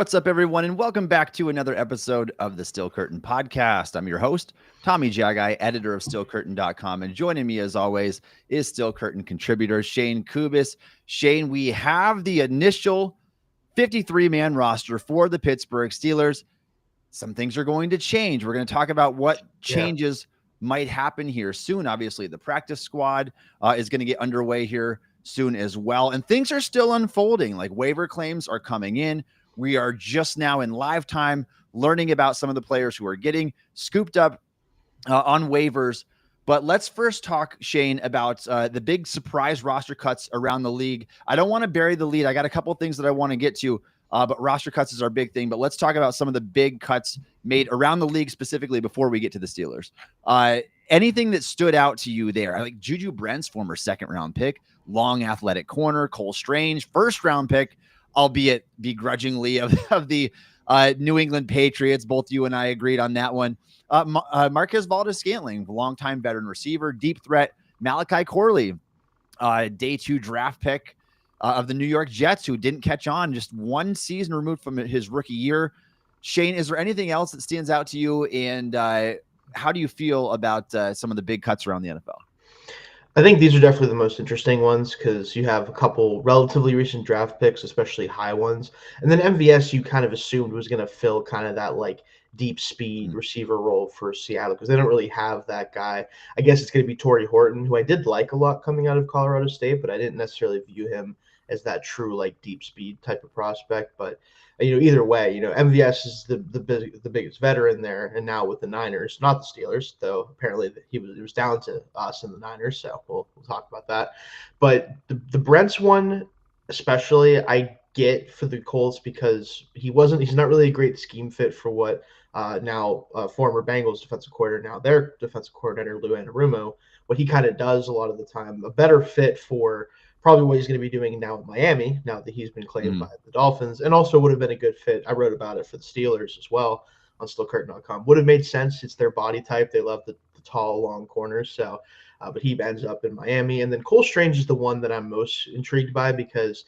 What's up, everyone, and welcome back to another episode of the Steel Curtain Podcast. I'm your host, Tommy Jaggi, editor of SteelCurtain.com, and joining me, as always, is Steel Curtain contributor Shayne Kubas. Shayne, we have the initial 53-man roster for the Pittsburgh Steelers. Some things are going to change. We're going to talk about what changes might happen here soon. Obviously, the practice squad is going to get underway here soon as well, and things are still unfolding. Like, waiver claims are coming in. We are just now in live time learning about some of the players who are getting scooped up on waivers. But let's first talk, Shayne, about the big surprise roster cuts around the league. I don't want to bury the lead. I got a couple of things that I want to get to, but roster cuts is our big thing. But let's talk about some of the big cuts made around the league specifically before we get to the Steelers. Anything that stood out to you there? Like Juju Brent's former second-round pick, long athletic corner, Cole Strange, first-round pick, albeit begrudgingly, of the New England Patriots. Both you and I agreed on that one. Marquez Valdes-Scantling, longtime veteran receiver, deep threat. Malachi Corley, day 2 draft pick of the New York Jets, who didn't catch on, just one season removed from his rookie year. Shayne, is there anything else that stands out to you? And how do you feel about some of the big cuts around the NFL? I think these are definitely the most interesting ones because you have a couple relatively recent draft picks, especially high ones. And then MVS, you kind of assumed was going to fill kind of that like deep speed receiver role for Seattle because they don't really have that guy. I guess it's going to be Torrey Horton, who I did like a lot coming out of Colorado State, but I didn't necessarily view him as that true like deep speed type of prospect. But either way, MVS is the biggest veteran there, and now with the Niners, not the Steelers, though apparently it was down to us and the Niners, so we'll talk about that. But the Brents one, especially, I get for the Colts because he's not really a great scheme fit for what now former Bengals defensive coordinator, now their defensive coordinator Lou Anarumo, what he kind of does a lot of the time, a better fit for probably what he's going to be doing now in Miami, now that he's been claimed by the Dolphins, and also would have been a good fit. I wrote about it for the Steelers as well on SteelCurtain.com. Would have made sense. It's their body type. They love the tall, long corners. So, but he ends up in Miami. And then Cole Strange is the one that I'm most intrigued by because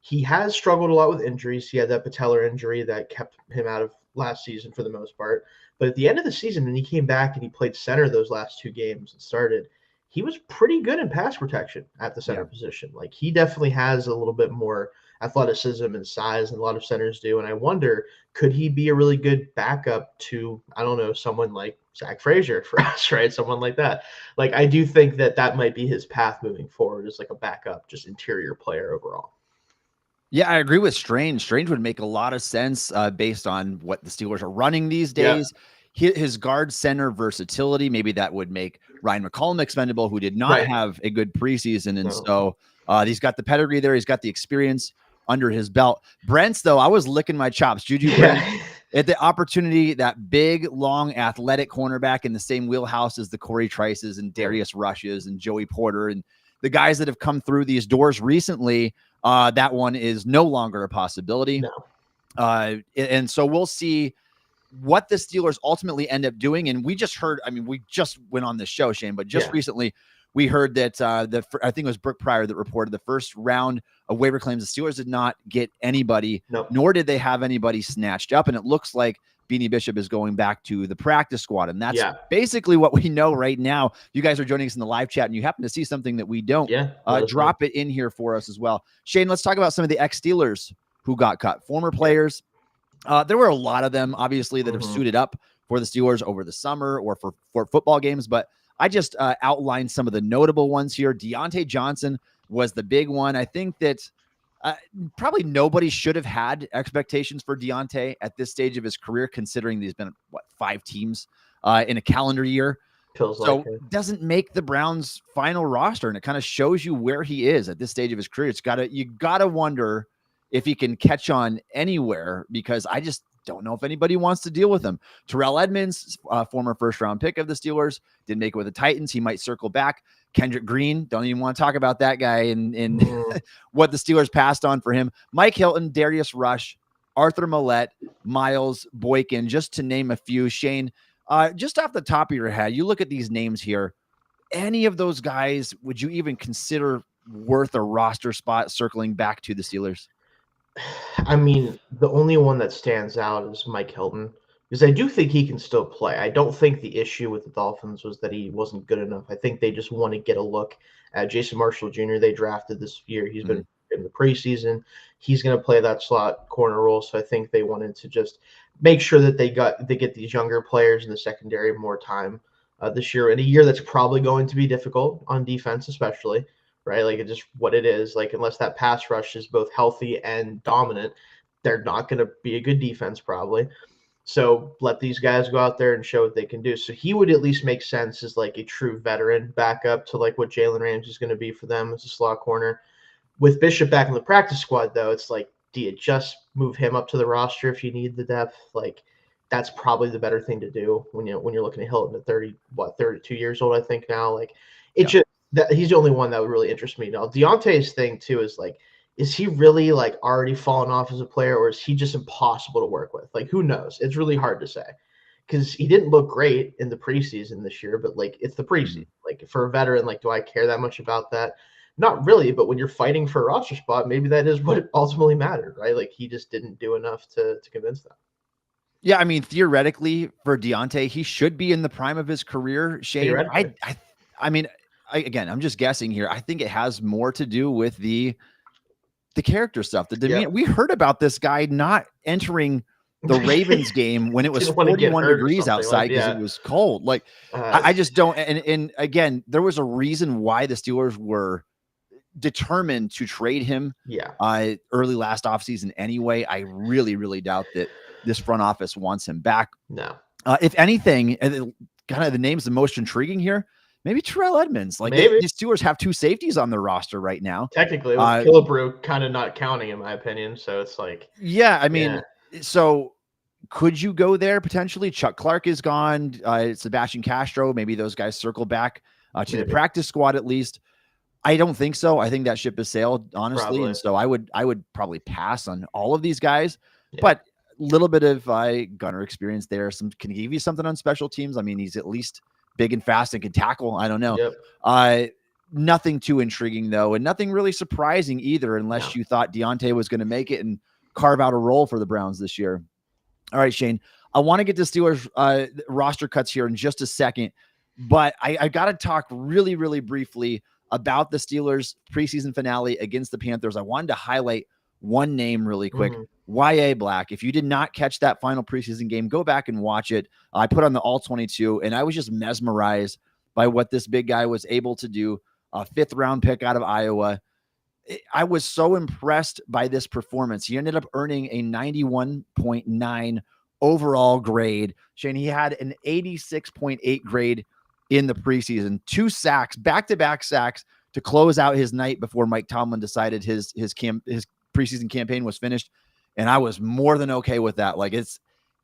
he has struggled a lot with injuries. He had that patellar injury that kept him out of last season for the most part. But at the end of the season, when he came back and he played center those last 2 games and started, he was pretty good in pass protection at the center position. Like, he definitely has a little bit more athleticism and size than a lot of centers do. And I wonder, could he be a really good backup to, I don't know, someone like Zach Frazier for us, right? Someone like that. Like, I do think that might be his path moving forward, as like a backup, just interior player overall. Yeah, I agree with Strange. Strange would make a lot of sense based on what the Steelers are running these days. His guard center versatility, maybe that would make Ryan McCollum expendable, who did not have a good preseason. And so he's got the pedigree there. He's got the experience under his belt. Brent's, though, I was licking my chops. Juju Brent at the opportunity, that big, long, athletic cornerback in the same wheelhouse as the Corey Trices and Darius Rushes and Joey Porter and the guys that have come through these doors recently. That one is no longer a possibility. And so we'll see what the Steelers ultimately end up doing. And we just heard, we just went on this show, Shayne, but just recently we heard that I think it was Brooke Pryor that reported the first round of waiver claims. The Steelers did not get anybody, nor did they have anybody snatched up. And it looks like Beanie Bishop is going back to the practice squad. And that's basically what we know right now. You guys are joining us in the live chat and you happen to see something that we don't. Drop it in here for us as well. Shayne, let's talk about some of the ex-Steelers who got cut, former players. There were a lot of them, obviously, that have suited up for the Steelers over the summer or for football games. But I just outlined some of the notable ones here. Deontay Johnson was the big one. I think that probably nobody should have had expectations for Deontay at this stage of his career, considering he's been, 5 teams in a calendar year. So doesn't make the Browns' final roster, and it kind of shows you where he is at this stage of his career. You gotta wonder if he can catch on anywhere, because I just don't know if anybody wants to deal with him. Terrell Edmonds, former first-round pick of the Steelers, didn't make it with the Titans. He might circle back. Kendrick Green, don't even want to talk about that guy and what the Steelers passed on for him. Mike Hilton, Darius Rush, Arthur Millette, Miles Boykin, just to name a few. Shayne, just off the top of your head, you look at these names here, any of those guys, would you even consider worth a roster spot circling back to the Steelers? I mean, the only one that stands out is Mike Hilton, because I do think he can still play. I don't think the issue with the Dolphins was that he wasn't good enough. I think they just want to get a look at Jason Marshall Jr. They drafted this year. He's been in the preseason. He's going to play that slot corner role. So I think they wanted to just make sure that they get these younger players in the secondary more time this year, in a year that's probably going to be difficult on defense, especially. Right? Like, it's just what it is. Like, unless that pass rush is both healthy and dominant, they're not going to be a good defense probably. So let these guys go out there and show what they can do. So he would at least make sense as like a true veteran backup to like what Jalen Ramsey is going to be for them as a slot corner. With Bishop back in the practice squad, though, it's like, do you just move him up to the roster if you need the depth? Like, that's probably the better thing to do when you're looking at Hilton at 32 years old, I think now. Like, just that he's the only one that would really interest me now. Deontay's thing too is like, is he really like already fallen off as a player, or is he just impossible to work with? Like, who knows? It's really hard to say, because he didn't look great in the preseason this year, but like, it's the preseason. Like, for a veteran, like, do I care that much about that? Not really, but when you're fighting for a roster spot, maybe that is what ultimately mattered, right? Like, he just didn't do enough to convince them. Yeah, I mean, theoretically, for Deontay, he should be in the prime of his career. Shayne, I mean, again, I'm just guessing here. I think it has more to do with the character stuff. The demeanor. We heard about this guy not entering the Ravens game when it was 41 degrees outside because it was cold. Like, I just don't. And again, there was a reason why the Steelers were determined to trade him early last offseason anyway. I really, really doubt that this front office wants him back. No. If anything, kind of the name's the most intriguing here. Maybe Terrell Edmonds. Like, the Steelers have two safeties on their roster right now. Technically, with Killebrew kind of not counting, in my opinion. So it's like, yeah, I mean, so could you go there potentially? Chuck Clark is gone. Sebastian Castro, maybe those guys circle back to the practice squad at least. I don't think so. I think that ship has sailed, honestly. Probably. And so I would probably pass on all of these guys, but a little bit of gunner experience there. Can he give you something on special teams? I mean, he's at least big and fast and can tackle. I don't know. Nothing too intriguing though. And nothing really surprising either, unless you thought Deontay was going to make it and carve out a role for the Browns this year. All right, Shayne, I want to get to Steelers roster cuts here in just a second, but I got to talk really, really briefly about the Steelers preseason finale against the Panthers. I wanted to highlight one name really quick. Y.A. Black. If you did not catch that final preseason game, go back and watch it. I put on the all 22 and I was just mesmerized by what this big guy was able to do. A 5th round pick out of Iowa. I was so impressed by this performance. He ended up earning a 91.9 overall grade. Shayne, he had an 86.8 grade in the preseason, 2 sacks, back-to-back sacks to close out his night before Mike Tomlin decided his preseason campaign was finished. And I was more than okay with that. Like, it's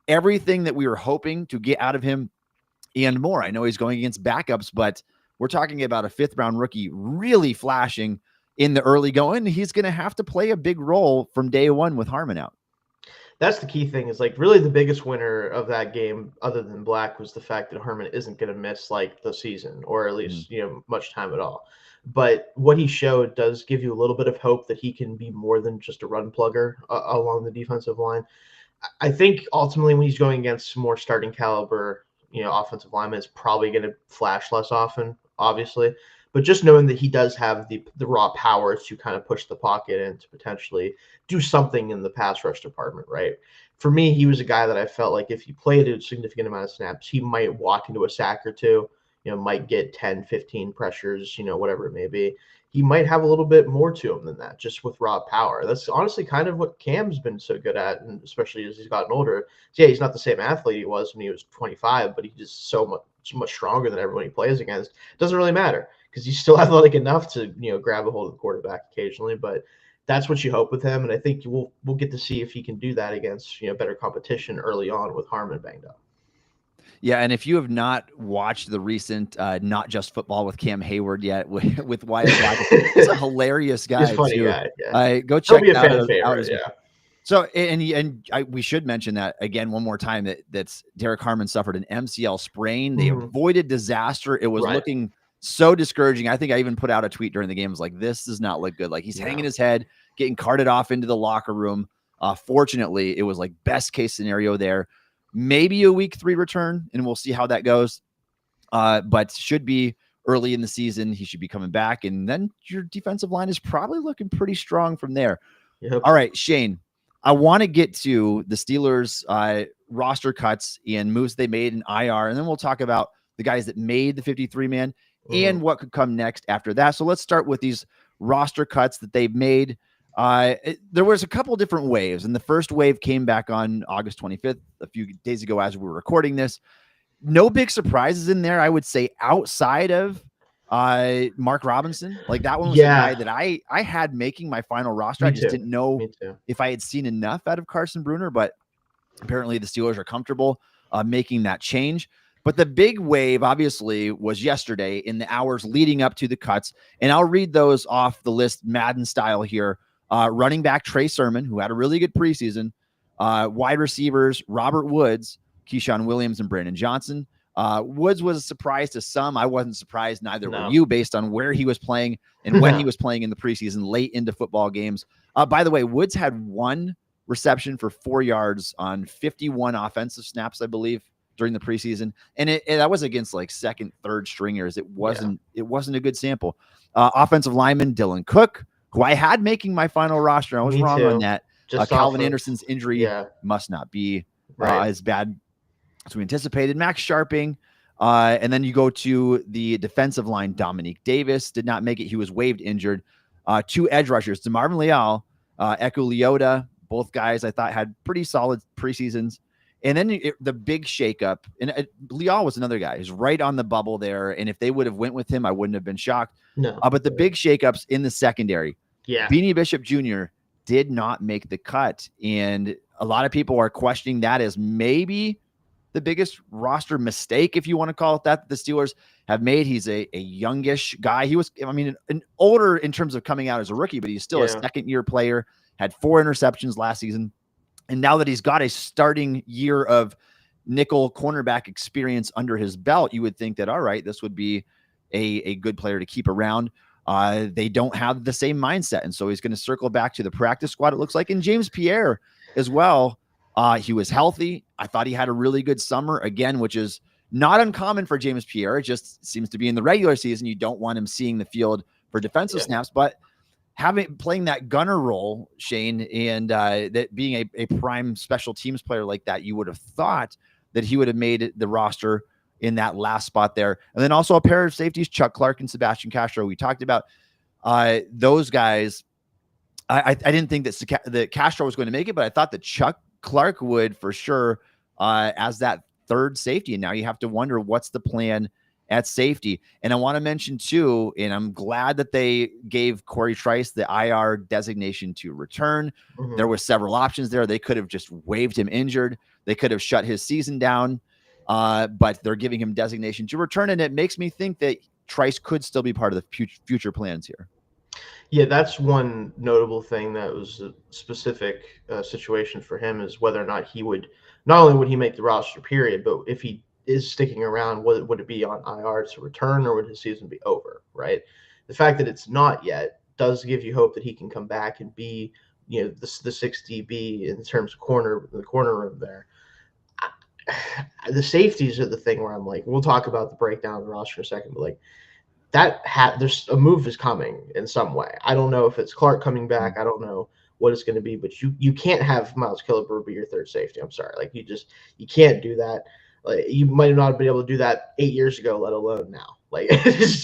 everything that we were hoping to get out of him and more. I know he's going against backups, but we're talking about a 5th round rookie really flashing in the early going. He's going to have to play a big role from day one with Harmon out. That's the key thing, is like, really the biggest winner of that game, other than Black, was the fact that Herman isn't going to miss like the season, or at least, much time at all. But what he showed does give you a little bit of hope that he can be more than just a run plugger along the defensive line. I think ultimately when he's going against more starting caliber, offensive linemen, it's probably going to flash less often, obviously. But just knowing that he does have the raw power to kind of push the pocket and to potentially do something in the pass rush department, right? For me, he was a guy that I felt like if he played a significant amount of snaps, he might walk into a sack or two, might get 10, 15 pressures, whatever it may be. He might have a little bit more to him than that, just with raw power. That's honestly kind of what Cam's been so good at, and especially as he's gotten older. So yeah, he's not the same athlete he was when he was 25, but he's just so much stronger than everyone he plays against. It doesn't really matter, because he's still athletic enough to, grab a hold of the quarterback occasionally. But that's what you hope with him, and I think we'll get to see if he can do that against, better competition early on with Harmon banged up. Yeah, and if you have not watched the recent Not Just Football with Cam Hayward yet, with Wyatt Black, he's a hilarious guy. He's a funny guy. Yeah. Go check it out. Favorite, yeah. So, we should mention that again one more time, that's Derek Harmon suffered an MCL sprain. They avoided disaster. It was looking so discouraging. I think I even put out a tweet during the game. I was like, this does not look good. Like he's hanging his head, getting carted off into the locker room. Fortunately, it was like best case scenario there. Maybe a week 3 return, and we'll see how that goes. But should be early in the season. He should be coming back, and then your defensive line is probably looking pretty strong from there. Yep. All right, Shayne, I want to get to the Steelers roster cuts and moves they made in IR, and then we'll talk about the guys that made the 53-man and what could come next after that. So let's start with these roster cuts that they've made. There was a couple different waves, and the first wave came back on August 25th, a few days ago as we were recording this. No big surprises in there, I would say, outside of Mark Robinson. Like that one was a guy that I had making my final roster. I just didn't know if I had seen enough out of Carson Bruner, but apparently the Steelers are comfortable making that change. But the big wave, obviously, was yesterday in the hours leading up to the cuts. And I'll read those off the list, Madden style here. Running back Trey Sermon, who had a really good preseason. Wide receivers Robert Woods, Keyshawn Williams, and Brandon Johnson. Woods was a surprise to some. I wasn't surprised. Neither were you, based on where he was playing and when he was playing in the preseason, late into football games. By the way, Woods had 1 reception for 4 yards on 51 offensive snaps, I believe, during the preseason. And that was against like second, third stringers. It wasn't a good sample. Offensive lineman Dylan Cook, who I had making my final roster. I was wrong on that. Calvin Anderson's injury must not be as bad as we anticipated. Max Sharping. And then you go to the defensive line. Dominique Davis did not make it. He was waived injured. 2 edge rushers, DeMarvin Leal, Eku Leota. Both guys I thought had pretty solid preseasons. And then the big shakeup, and Leal was another guy who's right on the bubble there. And if they would have went with him, I wouldn't have been shocked. No. But the big shakeups in the secondary. Beanie Bishop Jr. did not make the cut. And a lot of people are questioning that as maybe the biggest roster mistake, if you want to call it that, the Steelers have made. He's a youngish guy. He was, an older in terms of coming out as a rookie, but he's still a second-year player, had 4 interceptions last season. And now that he's got a starting year of nickel cornerback experience under his belt, you would think that, all right, this would be a good player to keep around. They don't have the same mindset. And so he's going to circle back to the practice squad, it looks like. And James Pierre as well. He was healthy. I thought he had a really good summer again, which is not uncommon for James Pierre. It just seems to be in the regular season. You don't want him seeing the field for defensive snaps, but playing that gunner role, Shayne, and that being a prime special teams player like that, you would have thought that he would have made the roster in that last spot there. And then also a pair of safeties, Chuck Clark and Sebastian Castro. We talked about those guys. I didn't think that Castro was going to make it, but I thought that Chuck Clark would for sure as that third safety. And now you have to wonder what's the plan at safety. And I want to mention too, and I'm glad that they gave Corey Trice the IR designation to return. There were several options there. They could have just waived him injured. They could have shut his season down, but they're giving him designation to return. And it makes me think that Trice could still be part of the future plans here. Yeah, that's one notable thing that was a specific situation for him, is whether or not he would, not only would he make the roster period, but if he is sticking around, would it be on IR to return, or would his season be over, right? The fact that it's not yet does give you hope that he can come back and be, the 6 DB in terms of the corner room there. The safeties are the thing where I'm like, we'll talk about the breakdown of the roster in a second, but like there's a move is coming in some way. I don't know if it's Clark coming back. I don't know what it's going to be, but you can't have Miles Killebrew be your third safety. I'm sorry. Like you can't do that. Like, you might not have been able to do that 8 years ago, let alone now. Like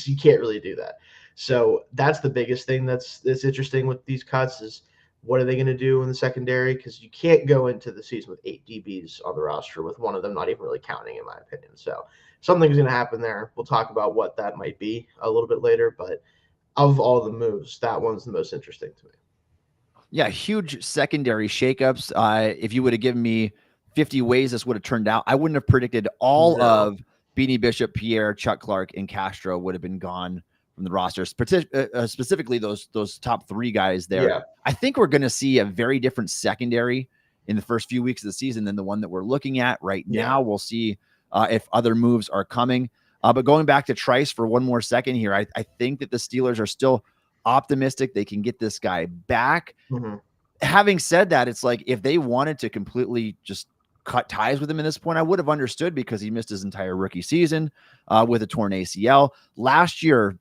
you can't really do that. So that's the biggest thing that's interesting with these cuts is what are they going to do in the secondary? Because you can't go into the season with 8 DBs on the roster with one of them not even really counting, in my opinion. So something's going to happen there. We'll talk about what that might be a little bit later. But of all the moves, that one's the most interesting to me. Yeah, huge secondary shakeups. If you would have given me 50 ways this would have turned out, I wouldn't have predicted all of Beanie Bishop, Pierre, Chuck Clark, and Castro would have been gone from the roster. Specifically, those top 3 guys there. Yeah. I think we're going to see a very different secondary in the first few weeks of the season than the one that we're looking at right now. We'll see if other moves are coming. But going back to Trice for one more second here, I think that the Steelers are still optimistic they can get this guy back. Mm-hmm. Having said that, it's like if they wanted to completely just cut ties with him at this point, I would have understood because he missed his entire rookie season with a torn ACL. Last year,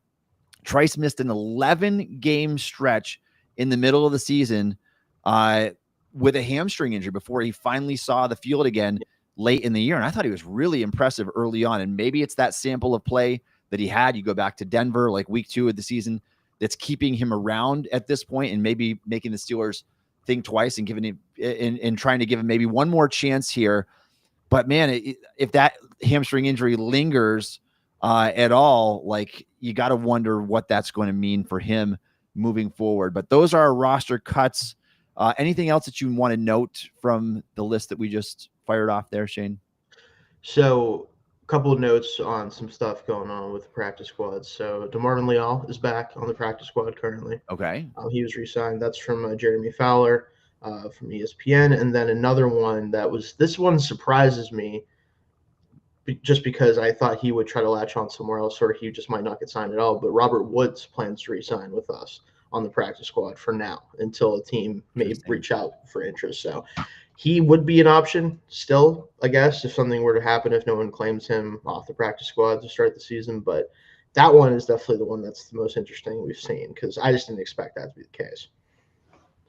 Trice missed an 11-game stretch in the middle of the season with a hamstring injury before he finally saw the field again late in the year. And I thought he was really impressive early on. And maybe it's that sample of play that he had. You go back to Denver, like week 2 of the season, that's keeping him around at this point and maybe making the Steelers think twice and giving him and trying to give him maybe one more chance here. But man, if that hamstring injury lingers at all, like you got to wonder what that's going to mean for him moving forward. But those are our roster cuts. Anything else that you want to note from the list that we just fired off there, Shayne? So a couple of notes on some stuff going on with the practice squad. So DeMarvin Leal is back on the practice squad currently. Okay. He was re-signed. That's from Jeremy Fowler from ESPN. And then another one this one surprises me just because I thought he would try to latch on somewhere else or he just might not get signed at all. But Robert Woods plans to re-sign with us on the practice squad for now until a team may reach out for interest. So he would be an option still, I guess, if something were to happen, if no one claims him off the practice squad to start the season. But that one is definitely the one that's the most interesting we've seen because I just didn't expect that to be the case.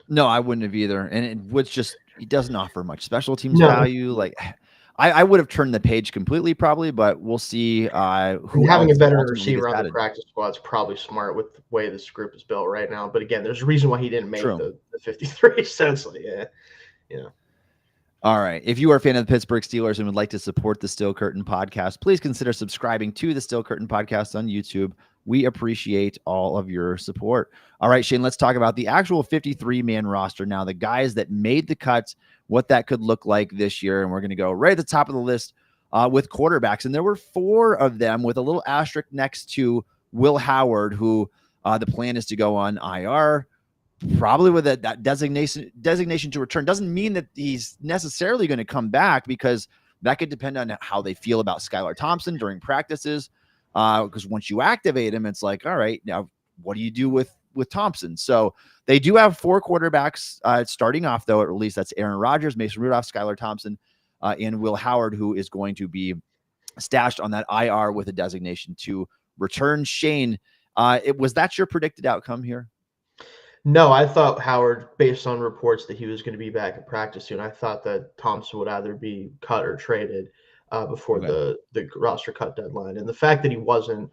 No, I wouldn't have either. And Woods he doesn't offer much special teams value. Like I would have turned the page completely probably, but we'll see. Having a better receiver on the practice squad is probably smart with the way this group is built right now. But again, there's a reason why he didn't make the 53. So it's like, yeah. All right. If you are a fan of the Pittsburgh Steelers and would like to support the Steel Curtain podcast, please consider subscribing to the Steel Curtain podcast on YouTube. We appreciate all of your support. All right, Shayne, let's talk about the actual 53-man roster now, the guys that made the cuts, what that could look like this year. And we're going to go right at the top of the list with quarterbacks. And there were 4 of them with a little asterisk next to Will Howard, who the plan is to go on IR. Probably with that designation to return. Doesn't mean that he's necessarily going to come back because that could depend on how they feel about Skylar Thompson during practices. Because once you activate him, it's like, all right, now what do you do with Thompson? So they do have 4 quarterbacks starting off, though. At least that's Aaron Rodgers, Mason Rudolph, Skylar Thompson, and Will Howard, who is going to be stashed on that IR with a designation to return. Shayne, was that your predicted outcome here? No, I thought Howard, based on reports that he was going to be back at practice soon, I thought that Thompson would either be cut or traded before the roster cut deadline. And the fact that he wasn't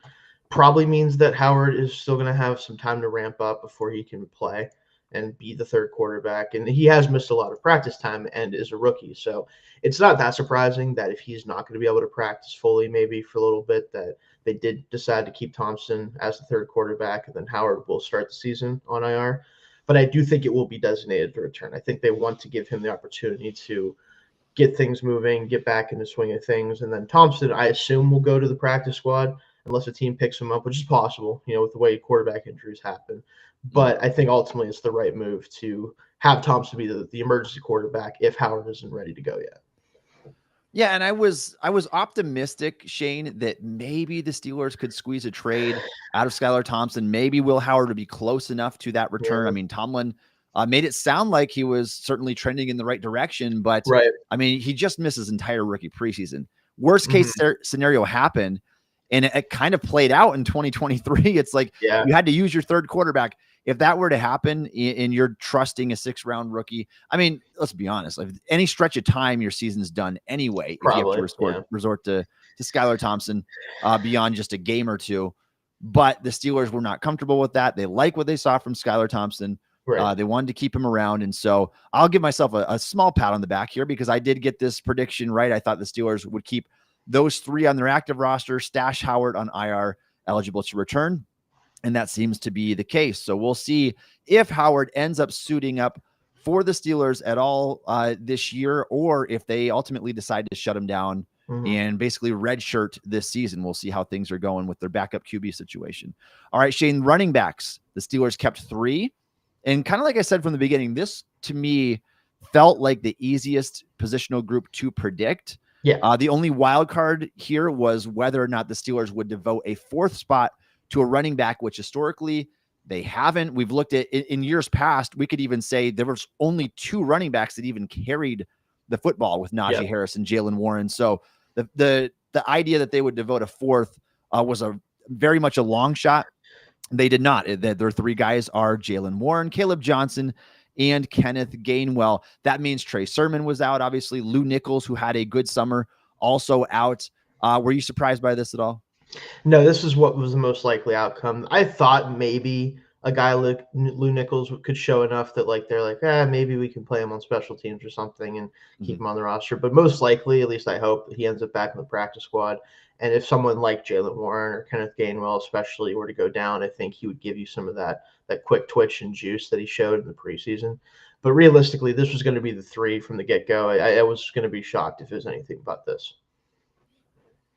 probably means that Howard is still going to have some time to ramp up before he can play and be the third quarterback. And he has missed a lot of practice time and is a rookie. So it's not that surprising that if he's not going to be able to practice fully maybe for a little bit, that they did decide to keep Thompson as the third quarterback, and then Howard will start the season on IR. But I do think it will be designated to return. I think they want to give him the opportunity to get things moving, get back in the swing of things. And then Thompson, I assume, will go to the practice squad unless a team picks him up, which is possible, with the way quarterback injuries happen. But I think ultimately it's the right move to have Thompson be the emergency quarterback if Howard isn't ready to go yet. Yeah, and I was optimistic, Shayne, that maybe the Steelers could squeeze a trade out of Skylar Thompson. Maybe Will Howard would be close enough to that return. Yeah. I mean, Tomlin made it sound like he was certainly trending in the right direction, but I mean, he just missed his entire rookie preseason. Worst case scenario happened, and it kind of played out in 2023. It's like you had to use your third quarterback. If that were to happen and you're trusting a 6th-round rookie, I mean, let's be honest. Like any stretch of time, your season's done anyway. Probably, if you have to resort to Skylar Thompson beyond just a game or two. But the Steelers were not comfortable with that. They like what they saw from Skylar Thompson. They wanted to keep him around. And so I'll give myself a small pat on the back here because I did get this prediction right. I thought the Steelers would keep those 3 on their active roster, stash Howard on IR, eligible to return. And that seems to be the case. So we'll see if Howard ends up suiting up for the Steelers at all this year, or if they ultimately decide to shut him down and basically redshirt this season. We'll see how things are going with their backup QB situation. All right, Shayne, running backs. The Steelers kept 3. And kind of like I said from the beginning, this to me felt like the easiest positional group to predict. Yeah. The only wild card here was whether or not the Steelers would devote a fourth spot to a running back, which historically they haven't. We've looked at in years past. We could even say there was only 2 running backs that even carried the football with Najee Harris and Jaylen Warren. So the idea that they would devote a fourth was a very much a long shot. They did not. Their 3 guys are Jaylen Warren, Caleb Johnson, and Kenneth Gainwell. That means Trey Sermon was out, obviously. Lou Nichols, who had a good summer, also out. Were you surprised by this at all? No, this is what was the most likely outcome. I thought maybe a guy like Lou Nichols could show enough that like they're like, maybe we can play him on special teams or something and keep him on the roster. But most likely, at least I hope, he ends up back in the practice squad. And if someone like Jaylen Warren or Kenneth Gainwell especially were to go down, I think he would give you some of that quick twitch and juice that he showed in the preseason. But realistically, this was going to be the 3 from the get-go. I was going to be shocked if it was anything but this.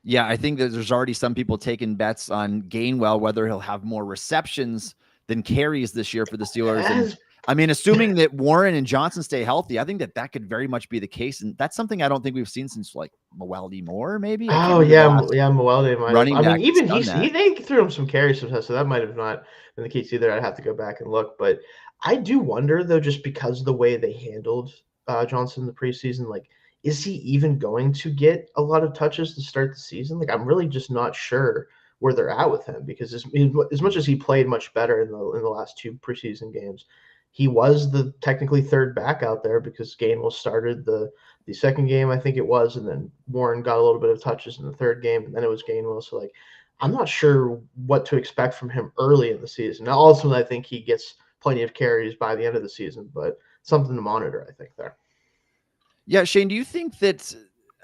Yeah, I think that there's already some people taking bets on Gainwell, whether he'll have more receptions than carries this year for the Steelers. And I mean, assuming that Warren and Johnson stay healthy, I think that could very much be the case. And that's something I don't think we've seen since like Mewelde Moore, maybe. Mewelde might running have. I mean, even they threw him some carries sometimes, so that might have not been the case either. I'd have to go back and look. But I do wonder, though, just because of the way they handled Johnson in the preseason, like, is he even going to get a lot of touches to start the season? Like, I'm really just not sure where they're at with him, because as much as he played much better in the last 2 preseason games, he was the technically 3rd back out there because Gainwell started the second game, I think it was, and then Warren got a little bit of touches in the 3rd game, and then it was Gainwell. So, like, I'm not sure what to expect from him early in the season. Now, ultimately, I think he gets plenty of carries by the end of the season, but something to monitor, I think, there. Yeah, Shayne, do you think that,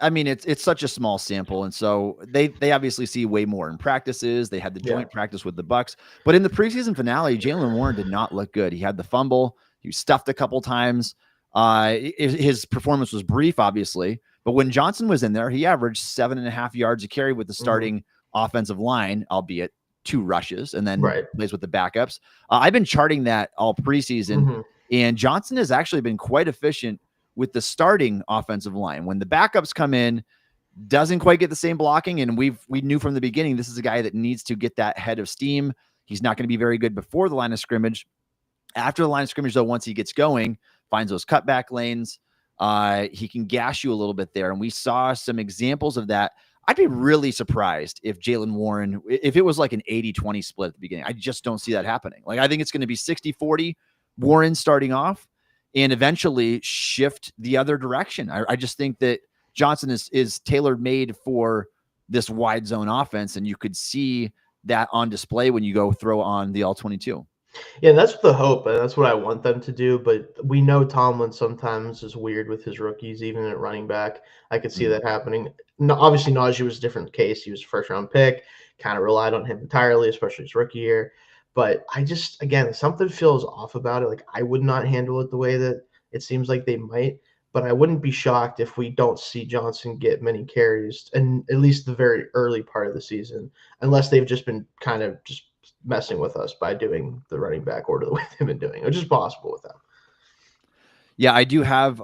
I mean, it's such a small sample, and so they obviously see way more in practices. They had the joint practice with the Bucs, but in the preseason finale, Jaylen Warren did not look good. He had the fumble. He was stuffed a couple times. His performance was brief, obviously, but when Johnson was in there, he averaged 7.5 yards a carry with the starting offensive line, albeit 2 rushes, and then plays with the backups. I've been charting that all preseason, and Johnson has actually been quite efficient with the starting offensive line. When the backups come in, doesn't quite get the same blocking. And we knew from the beginning, this is a guy that needs to get that head of steam. He's not going to be very good before the line of scrimmage. After the line of scrimmage, though, once he gets going, finds those cutback lanes, he can gash you a little bit there. And we saw some examples of that. I'd be really surprised if Jaylen Warren, if it was like an 80-20 split at the beginning. I just don't see that happening. Like, I think it's going to be 60-40 Warren starting off, and eventually shift the other direction. I just think that Johnson is tailor-made for this wide zone offense, and you could see that on display when you go throw on the all-22. Yeah, that's the hope, and that's what I want them to do. But we know Tomlin sometimes is weird with his rookies, even at running back. I could see that happening. No, obviously, Najee was a different case. He was a first-round pick, kind of relied on him entirely, especially his rookie year. But I just, again, something feels off about it. Like, I would not handle it the way that it seems like they might, but I wouldn't be shocked if we don't see Johnson get many carries, and at least the very early part of the season, unless they've just been kind of just messing with us by doing the running back order the way they've been doing, which is possible with them. Yeah, I do have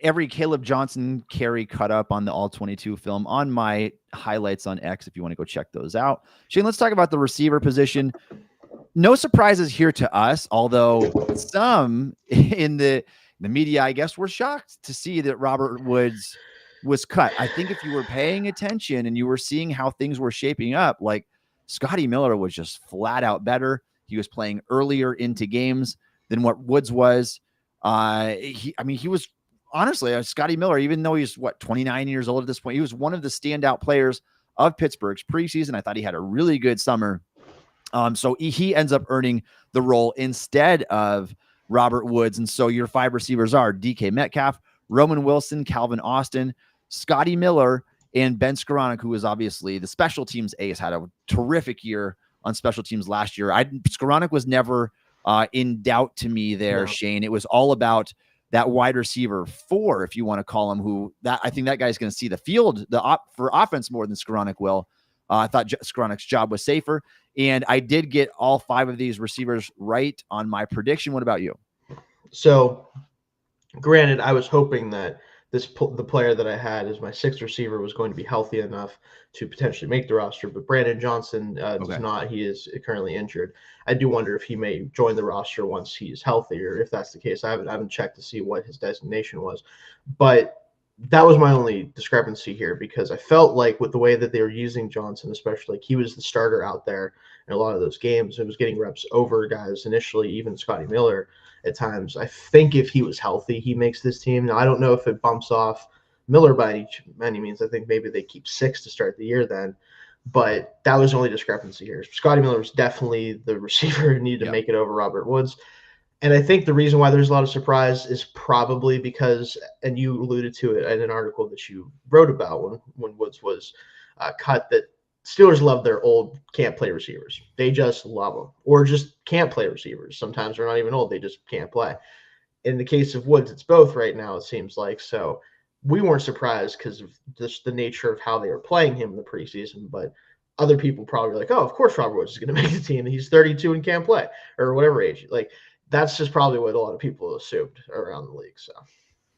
every Caleb Johnson carry cut up on the all-22 film on my highlights on X if you want to go check those out. Shayne, let's talk about the receiver position. No surprises here to us, although some in the media, I guess, were shocked to see that Robert Woods was cut. I think if you were paying attention and you were seeing how things were shaping up, like, Scotty Miller was just flat out better. He was playing earlier into games than what Woods was. He was honestly, Scotty Miller, even though he's 29 years old at this point, he was one of the standout players of Pittsburgh's preseason. I thought he had a really good summer. So he ends up earning the role instead of Robert Woods. And so your 5 receivers are DK Metcalf, Roman Wilson, Calvin Austin, Scotty Miller, and Ben Skoranek, who is obviously the special teams ace, had a terrific year on special teams last year. Skoranek was never in doubt to me there, no. Shayne. It was all about that wide receiver 4, if you want to call him, I think that guy's going to see the field for offense more than Skoranek will. I thought Skoranek's job was safer, and I did get all 5 of these receivers right on my prediction. What about you? So, granted, I was hoping that the player that I had as my sixth receiver was going to be healthy enough to potentially make the roster, but Brandon Johnson does not. He is currently injured. I do wonder if he may join the roster once he's healthy, or if that's the case. I haven't checked to see what his designation was, but that was my only discrepancy here, because I felt like with the way that they were using Johnson, especially, like he was the starter out there in a lot of those games. It was getting reps over guys initially, even Scotty Miller at times. I think if he was healthy, he makes this team. Now, I don't know if it bumps off Miller by any means. I think maybe they keep 6 to start the year then. But that was the only discrepancy here. Scotty Miller was definitely the receiver who needed to make it over Robert Woods. And I think the reason why there's a lot of surprise is probably because, and you alluded to it in an article that you wrote about when Woods was cut, that Steelers love their old can't play receivers. They just love them, or just can't play receivers. Sometimes they're not even old; they just can't play. In the case of Woods, it's both right now, it seems like. So we weren't surprised because of just the nature of how they were playing him in the preseason. But other people probably were like, "Oh, of course Robert Woods is going to make the team. He's 32 and can't play, or whatever age." Like, that's just probably what a lot of people assumed around the league. So,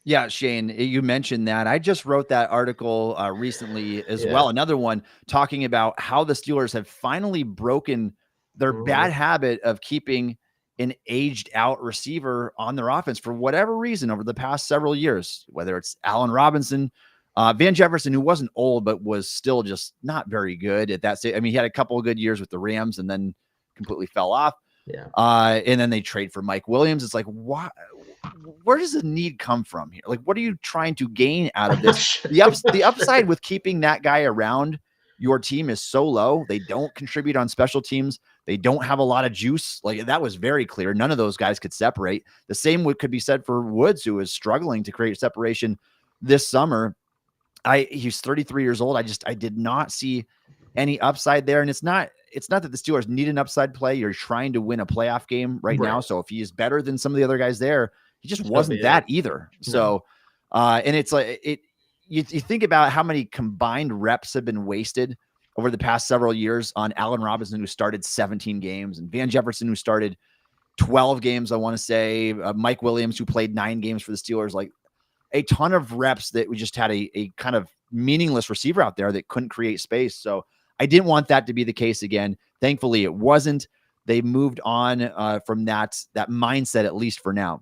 yeah, Shayne, you mentioned that. I just wrote that article recently as well. Another one talking about how the Steelers have finally broken their bad habit of keeping an aged out receiver on their offense for whatever reason over the past several years, whether it's Allen Robinson, Van Jefferson, who wasn't old, but was still just not very good at that stage. I mean, he had a couple of good years with the Rams and then completely fell off. Yeah. And then they trade for Mike Williams. It's like, why? Where does the need come from here? Like, what are you trying to gain out of this? The upside with keeping that guy around your team is so low. They don't contribute on special teams. They don't have a lot of juice. Like, that was very clear. None of those guys could separate. The same could be said for Woods, who is struggling to create separation this summer. He's 33 years old. I did not see any upside there. And it's not that the Steelers need an upside play. You're trying to win a playoff game right now. So if he is better than some of the other guys there, he just wasn't that either. So, and it's like, you think about how many combined reps have been wasted over the past several years on Allen Robinson, who started 17 games, and Van Jefferson, who started 12 games, I want to say, Mike Williams, who played 9 games for the Steelers. Like, a ton of reps that we just had a kind of meaningless receiver out there that couldn't create space. So I didn't want that to be the case again. Thankfully, it wasn't. They moved on from that mindset, at least for now.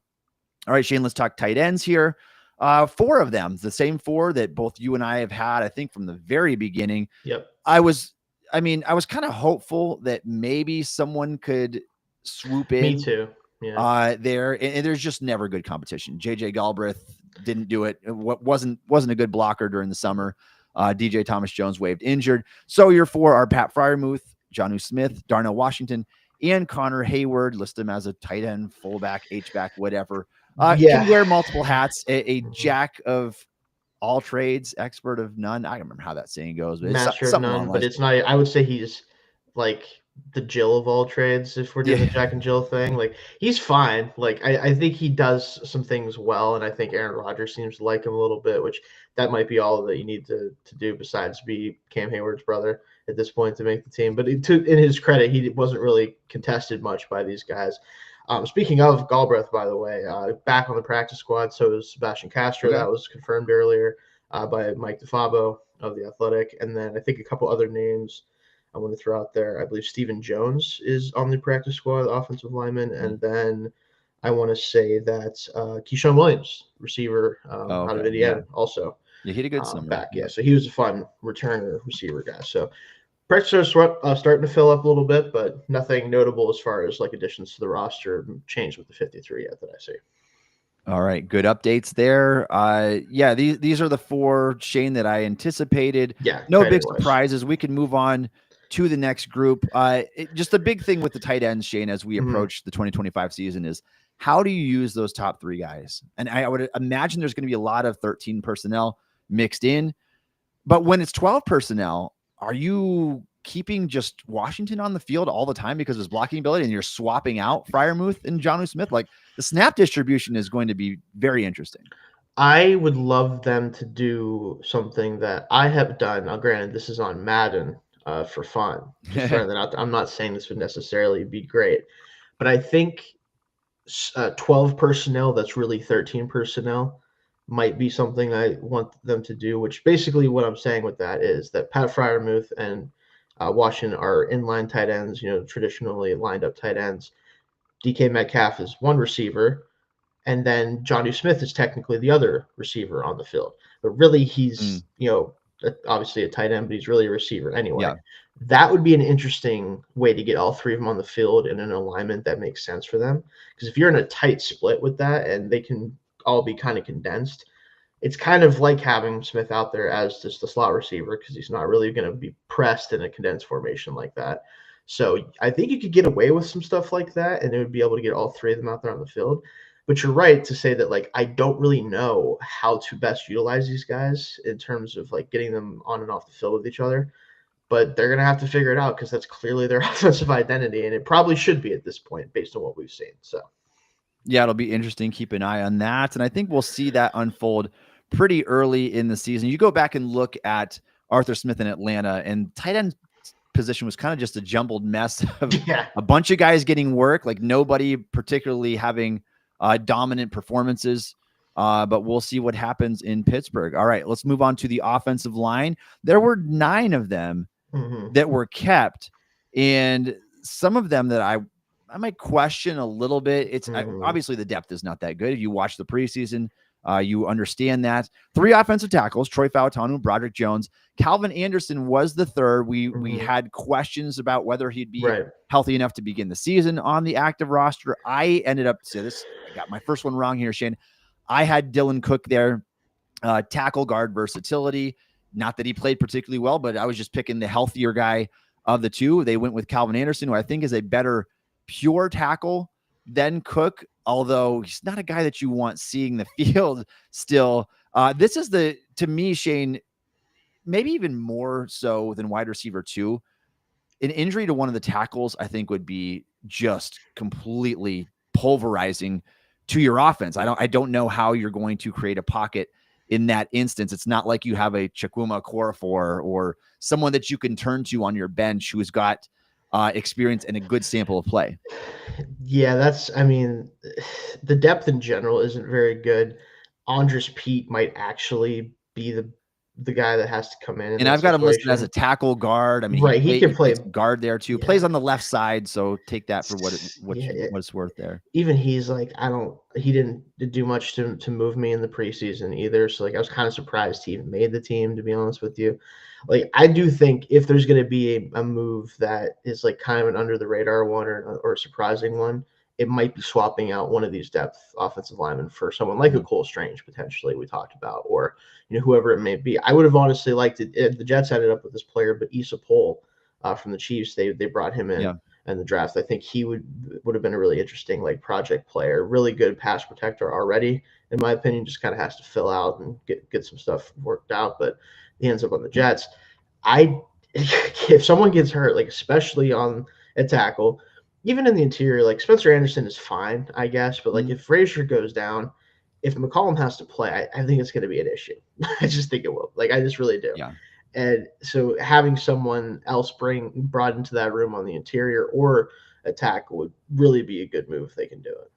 All right, Shayne, let's talk tight ends here. 4 of them, the same 4 that both you and I have had, I think, from the very beginning. Yep. I was kind of hopeful that maybe someone could swoop in. Me too. Yeah. There, and there's just never good competition. JJ Galbraith didn't do it. Wasn't a good blocker during the summer. DJ Thomas Jones waived injured. So your 4 are Pat Freiermuth, Jonnu Smith, Darnell Washington, and Connor Hayward. List them as a tight end, fullback, H-back, whatever. Can wear multiple hats. A jack of all trades, expert of none. I don't remember how that saying goes, but master of none. But it's not. I would say he's like the Jill of all trades, if we're doing the Jack and Jill thing. Like, he's fine. Like, I think he does some things well, and I think Aaron Rodgers seems to like him a little bit, which that might be all that you need to do besides be Cam Hayward's brother at this point to make the team. But in his credit, he wasn't really contested much by these guys. Speaking of Galbraith, by the way, back on the practice squad, so is Sebastian Castro. That was confirmed earlier by Mike DeFabo of The Athletic. And then I think a couple other names I want to throw out there. I believe Stephen Jones is on the practice squad, offensive lineman. And then I want to say that Keyshawn Williams, receiver out of Indiana, also. Yeah, he had a good summer. Back, so he was a fun returner receiver guy. So practice are starting to fill up a little bit, but nothing notable as far as like additions to the roster changed with the 53 yet that I see. All right, good updates there. These are the 4, Shayne, that I anticipated. Yeah, no big surprises. We can move on to the next group. Just the big thing with the tight ends, Shayne, as we approach the 2025 season is, how do you use those top 3 guys? And I would imagine there's going to be a lot of 13 personnel mixed in, but when it's 12 personnel, are you keeping just Washington on the field all the time because of his blocking ability, and you're swapping out Freiermuth and Jonnu Smith? Like, the snap distribution is going to be very interesting. I would love them to do something that I have done. Now, granted, this is on Madden for fun. Just throwing that out there. I'm not saying this would necessarily be great, but I think 12 personnel, that's really 13 personnel, might be something I want them to do, which basically what I'm saying with that is that Pat Fryermuth and Washington are inline tight ends, traditionally lined up tight ends. DK Metcalf is one receiver, and then Johnny Smith is technically the other receiver on the field. But really, he's, obviously a tight end, but he's really a receiver anyway. Yeah. That would be an interesting way to get all three of them on the field in an alignment that makes sense for them. Because if you're in a tight split with that and they can all be kind of condensed, it's kind of like having Smith out there as just the slot receiver because he's not really going to be pressed in a condensed formation like that. So I think you could get away with some stuff like that, and it would be able to get all three of them out there on the field. But you're right to say that, like, I don't really know how to best utilize these guys in terms of, like, getting them on and off the field with each other. But they're going to have to figure it out because that's clearly their offensive identity, and it probably should be at this point based on what we've seen. So, yeah, it'll be interesting. Keep an eye on that. And I think we'll see that unfold pretty early in the season. You go back and look at Arthur Smith in Atlanta, and tight end position was kind of just a jumbled mess of a bunch of guys getting work, like nobody particularly having dominant performances. But we'll see what happens in Pittsburgh. All right, let's move on to the offensive line. There were 9 of them that were kept, and some of them that I might question a little bit. It's obviously the depth is not that good. If you watch the preseason, you understand that. 3 offensive tackles: Troy Fautanu, Broderick Jones. Calvin Anderson was the third. We had questions about whether he'd be healthy enough to begin the season on the active roster. I ended up I got my first one wrong here, Shane. I had Dylan Cook there, tackle guard versatility. Not that he played particularly well, but I was just picking the healthier guy of the two. They went with Calvin Anderson, who I think is a better pure tackle than Cook, although he's not a guy that you want seeing the field still. This is to me, Shane, maybe even more so than wide receiver 2. An injury to one of the tackles, I think, would be just completely pulverizing to your offense. I don't know how you're going to create a pocket in that instance. It's not like you have a Chukwuma Okorafor or someone that you can turn to on your bench who's got experience and a good sample of play. Yeah, the depth in general isn't very good. Andres Pete might actually be the guy that has to come in. And I've got him listed as a tackle guard. I mean, he can play guard there too. Yeah. Plays on the left side, so take that for what it's worth there. Even he's like, he didn't do much to move me in the preseason either. So like, I was kind of surprised he even made the team, to be honest with you. Like, I do think if there's going to be a move that is like kind of an under the radar one or a surprising one, it might be swapping out one of these depth offensive linemen for someone like a Cole Strange, potentially, we talked about, or whoever it may be. I would have honestly liked it if the Jets ended up with this player, but Issa Poole from the Chiefs, they brought him in the draft. I think he would have been a really interesting like project player, really good pass protector already, in my opinion. Just kind of has to fill out and get some stuff worked out, but he ends up on the Jets. If someone gets hurt, like especially on a tackle, even in the interior, like Spencer Anderson is fine, I guess. But like if Frazier goes down, if McCollum has to play, I think it's going to be an issue. I just think it will. Like, I just really do. Yeah. And so having someone else brought into that room on the interior or a tackle would really be a good move if they can do it.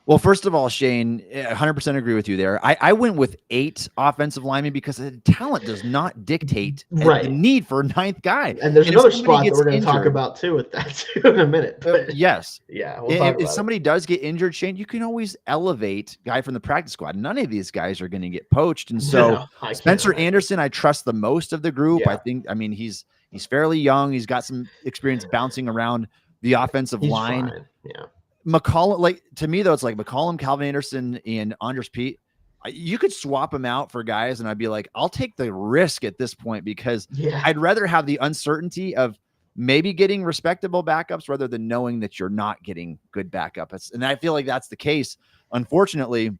Well, first of all, Shane, 100% agree with you there. I went with 8 offensive linemen because the talent does not dictate the need for a 9th guy. And there's another spot that we're going to talk about too with that too in a minute. But, yes. Yeah. If somebody does get injured, Shane, you can always elevate guy from the practice squad. None of these guys are going to get poached. And so Spencer Anderson, I trust the most of the group. Yeah. He's fairly young. He's got some experience bouncing around the offensive line. Fine. Yeah. McCollum, like, to me though, it's like McCollum, Calvin Anderson, and Andres Pete. You could swap them out for guys, and I'd be like, I'll take the risk at this point because I'd rather have the uncertainty of maybe getting respectable backups rather than knowing that you're not getting good backups. And I feel like that's the case, unfortunately,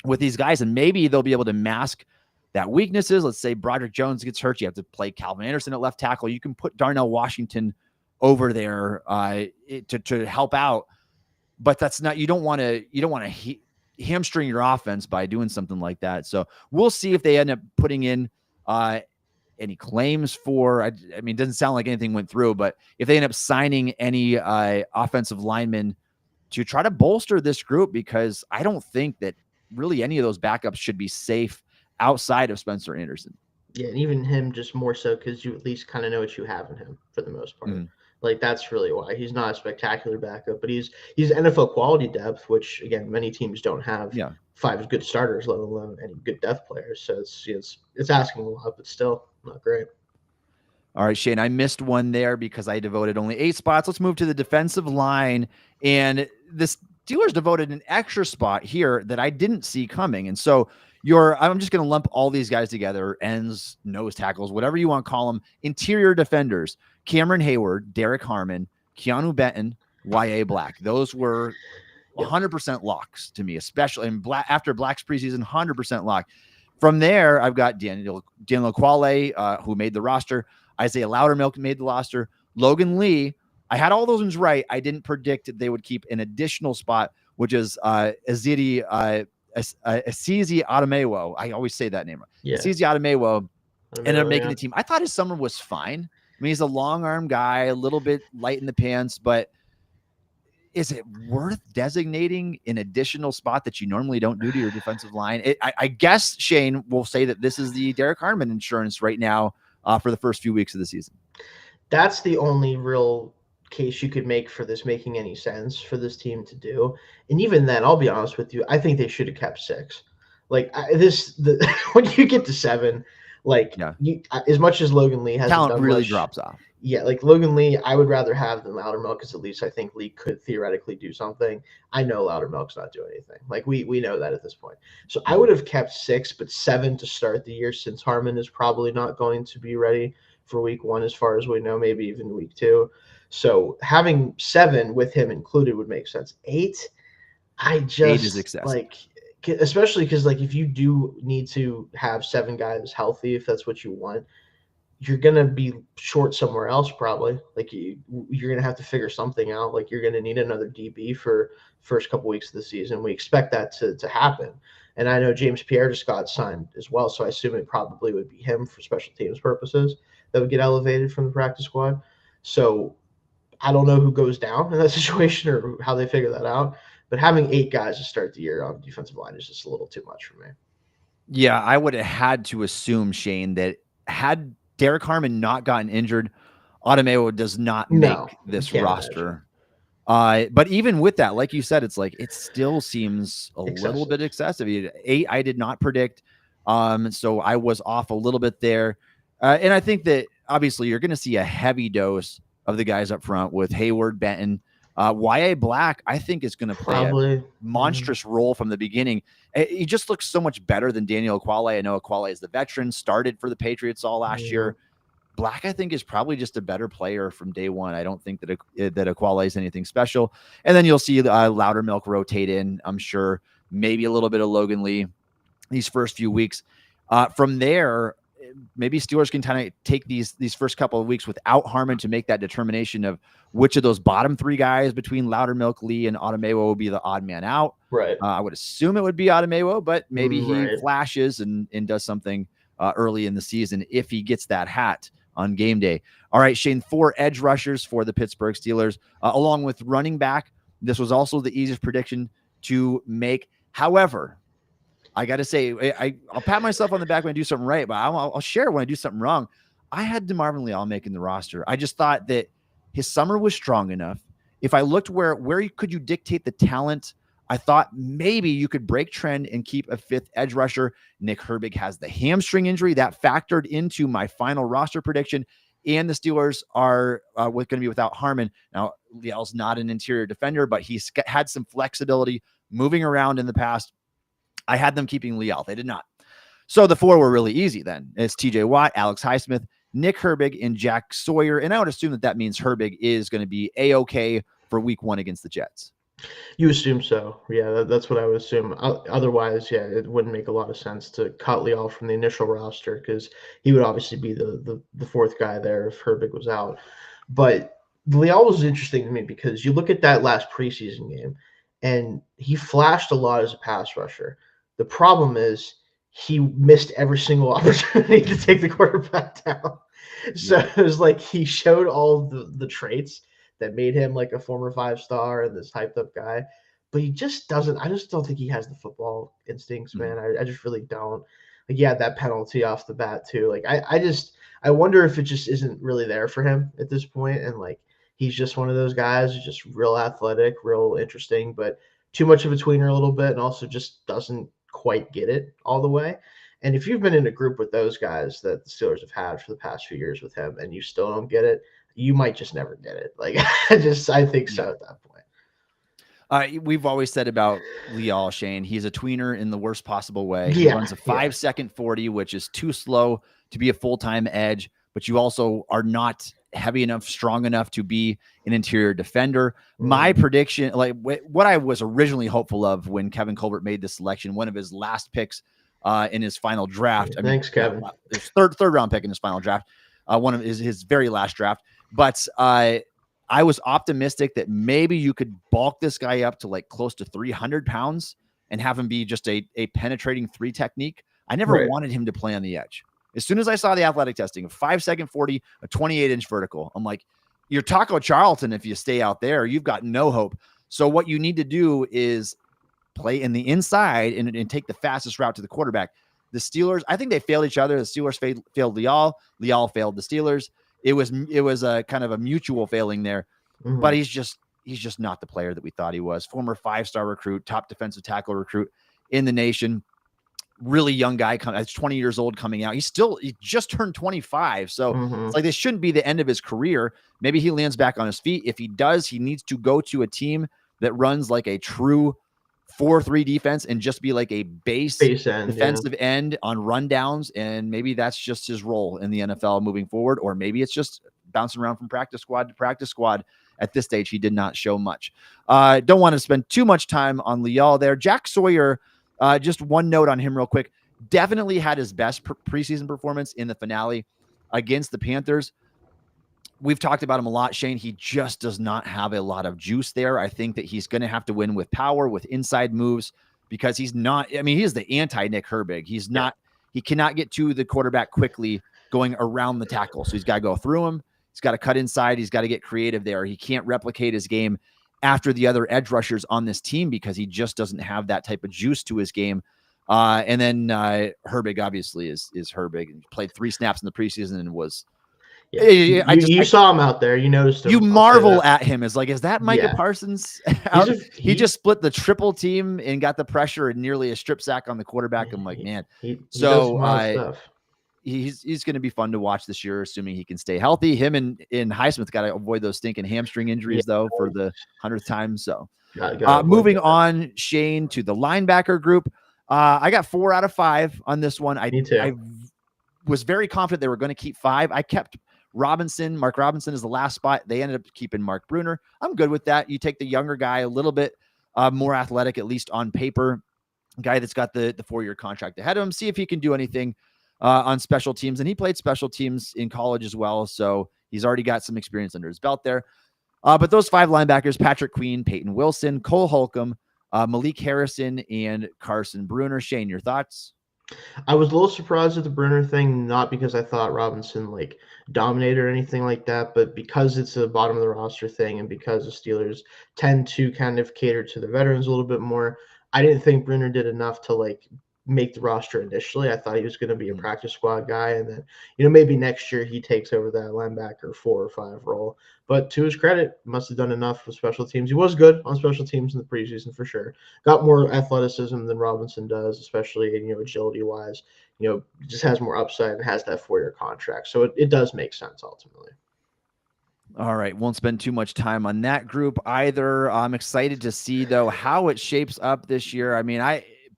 with these guys. And maybe they'll be able to mask that weaknesses. Let's say Broderick Jones gets hurt, you have to play Calvin Anderson at left tackle. You can put Darnell Washington over there to help out. But that's not, you don't want to hamstring your offense by doing something like that. So we'll see if they end up putting in any claims for, I mean, it doesn't sound like anything went through, but if they end up signing any offensive linemen to try to bolster this group, because I don't think that really any of those backups should be safe outside of Spencer Anderson. Yeah, and even him just more so because you at least kind of know what you have in him for the most part. Mm-hmm. Like that's really why he's not a spectacular backup, but he's NFL quality depth, which again many teams don't have. Yeah. 5 good starters, let alone any good depth players. So it's asking a lot, but still not great. All right, Shayne, I missed one there because I devoted only 8 spots. Let's move to the defensive line. And the Steelers devoted an extra spot here that I didn't see coming. And so I'm just going to lump all these guys together, ends, nose tackles, whatever you want to call them, interior defenders, Cameron Hayward, Derek Harmon, Keanu Benton, Y.A. Black. Those were 100% locks to me, especially in after Black's preseason, 100% lock. From there, I've got Daniel Quale, who made the roster. Isaiah Loudermilk made the roster. Logan Lee, I had all those ones right. I didn't predict that they would keep an additional spot, which is Asizi Adamewo. I always say that name. Yeah. Asizi Adamewo ended up making the team. I thought his summer was fine. I mean, he's a long arm guy, a little bit light in the pants, but is it worth designating an additional spot that you normally don't do to your defensive line? I guess Shayne will say that this is the Derek Harmon insurance right now for the first few weeks of the season. That's the only real case you could make for this making any sense for this team to do. And even then, I'll be honest with you, I think they should have kept 6. Like when you get to 7, like as much as Logan Lee has talent really drops off. Yeah, like Logan Lee, I would rather have than Loudermilk because at least I think Lee could theoretically do something. I know Loudermilk's not doing anything. Like we know that at this point. So I would have kept 6, but 7 to start the year since Harmon is probably not going to be ready for week 1 as far as we know, maybe even week 2. So having 7 with him included would make sense. 8, I just 8 is excessive. Like, especially because like if you do need to have 7 guys healthy, if that's what you want, you're gonna be short somewhere else probably. Like you're gonna have to figure something out. Like you're gonna need another DB for first couple weeks of the season. We expect that to happen. And I know James Pierre just got signed as well, so I assume it probably would be him for special teams purposes that would get elevated from the practice squad. So I don't know who goes down in that situation or how they figure that out. But having 8 guys to start the year on the defensive line is just a little too much for me. Yeah, I would have had to assume, Shayne, that had Derek Harmon not gotten injured, Adamewo does not make this roster. But even with that, like you said, it's like it still seems a little bit excessive. 8, I did not predict. So I was off a little bit there. And I think that obviously you're going to see a heavy dose of the guys up front with Hayward, Benton. Y.A. Black, I think, is going to play a monstrous role from the beginning. He just looks so much better than Daniel Quale. I know Quale is the veteran, started for the Patriots all last year. Black, I think, is probably just a better player from day one. I don't think that Quale is anything special. And then you'll see Loudermilk rotate in, I'm sure. Maybe a little bit of Logan Lee these first few weeks. From there, maybe Steelers can kind of take these first couple of weeks without Harmon to make that determination of which of those bottom 3 guys between Loudermilk, Lee, and Adamewo will be the odd man out. Right. I would assume it would be Adamewo, but maybe he flashes and does something early in the season if he gets that hat on game day. All right, Shayne, 4 edge rushers for the Pittsburgh Steelers, along with running back. This was also the easiest prediction to make. However, I got to say, I'll pat myself on the back when I do something right, but I'll share when I do something wrong. I had DeMarvin Leal making the roster. I just thought that his summer was strong enough. If I looked where could you dictate the talent, I thought maybe you could break trend and keep a 5th edge rusher. Nick Herbig has the hamstring injury that factored into my final roster prediction, and the Steelers are going to be without Harmon. Now, Leal's not an interior defender, but he's had some flexibility moving around in the past. I had them keeping Leal. They did not. So the 4 were really easy then. It's TJ Watt, Alex Highsmith, Nick Herbig, and Jack Sawyer. And I would assume that means Herbig is going to be A-okay for week 1 against the Jets. You assume so. Yeah, that's what I would assume. Otherwise, yeah, it wouldn't make a lot of sense to cut Leal from the initial roster because he would obviously be the 4th guy there if Herbig was out. But Leal was interesting to me because you look at that last preseason game, and he flashed a lot as a pass rusher. The problem is he missed every single opportunity to take the quarterback down. So it was like he showed all the traits that made him like a former 5-star and this hyped up guy. but he just doesn't. I just don't think he has the football instincts, Mm. man. I just really don't. Like, he had that penalty off the bat too. Like, I wonder if it just isn't really there for him at this point, and like he's just one of those guys who's just real athletic, real interesting, but too much of a tweener a little bit, and also just doesn't quite get it all the way. And if you've been in a group with those guys that the Steelers have had for the past few years with him, and you still don't get it, you might just never get it. Like, I think so at that point. We've always said about Leal, Shayne, he's a tweener in the worst possible way. He Yeah, runs a 5-second 40, which is too slow to be a full-time edge, but you also are not heavy enough, strong enough to be an interior defender. My prediction, like what I was originally hopeful of when Kevin Colbert made this selection, one of his last picks in his final draft. Thanks, Kevin. His third round pick in his final draft, one of his very last draft. But I was optimistic that maybe you could bulk this guy up to like close to 300 pounds and have him be just a penetrating 3 technique. I never wanted him to play on the edge. As soon as I saw the athletic testing, a 5-second 40, a 28-inch vertical, I'm like, you're Taco Charlton if you stay out there. You've got no hope. So what you need to do is play in the inside and take the fastest route to the quarterback. The Steelers, I think they failed each other. The Steelers failed Leal. Leal failed the Steelers. It was a kind of a mutual failing there, but he's just not the player that we thought he was. Former 5-star recruit, top defensive tackle recruit in the nation. Really young guy, he's 20 years old coming out. He just turned 25. So it's like this shouldn't be the end of his career. Maybe he lands back on his feet. If he does, he needs to go to a team that runs like a true 4-3 defense and just be like a base end, defensive end on rundowns. And maybe that's just his role in the NFL moving forward. Or maybe it's just bouncing around from practice squad to practice squad. At this stage, he did not show much. Don't want to spend too much time on Leal there. Jack Sawyer, just one note on him real quick. Definitely had his best preseason performance in the finale against the Panthers. We've talked about him a lot, Shayne. He just does not have a lot of juice there. I think that he's going to have to win with power, with inside moves, because he's not, I mean, he is the anti-Nick Herbig. He's not, he cannot get to the quarterback quickly going around the tackle. So he's got to go through him. He's got to cut inside. He's got to get creative there. He can't replicate his game after the other edge rushers on this team because he just doesn't have that type of juice to his game. And then Herbig obviously is Herbig, and played 3 snaps in the preseason and was, you saw him out there. You noticed him. You marvel at him as like, is that Micah Parsons? He just split the triple team and got the pressure and nearly a strip sack on the quarterback. I'm like, man. He's going to be fun to watch this year, assuming he can stay healthy. Him and Highsmith got to avoid those stinking hamstring injuries though for the 100th time. So moving on, Shayne, to the linebacker group. I got 4 out of 5 on this one. I was very confident they were going to keep 5. I kept Mark Robinson is the last spot. They ended up keeping Mark Bruner. I'm good with that. You take the younger guy, a little bit more athletic, at least on paper, guy that's got the 4-year contract ahead of him. See if he can do anything on special teams. And he played special teams in college as well. So he's already got some experience under his belt there. But those 5 linebackers, Patrick Queen, Peyton Wilson, Cole Holcomb, Malik Harrison, and Carson Bruner. Shayne, your thoughts? I was a little surprised at the Bruner thing, not because I thought Robinson like dominated or anything like that, but because it's a bottom of the roster thing and because the Steelers tend to kind of cater to the veterans a little bit more. I didn't think Bruner did enough to like make the roster initially. I thought he was going to be a practice squad guy, and then maybe next year he takes over that linebacker 4 or 5 role. But to his credit, must have done enough with special teams. He was good on special teams in the preseason for sure. Got more athleticism than Robinson does, especially agility wise. Just has more upside and has that 4-year contract. So it does make sense ultimately. All right. Won't spend too much time on that group either. I'm excited to see though how it shapes up this year. I mean,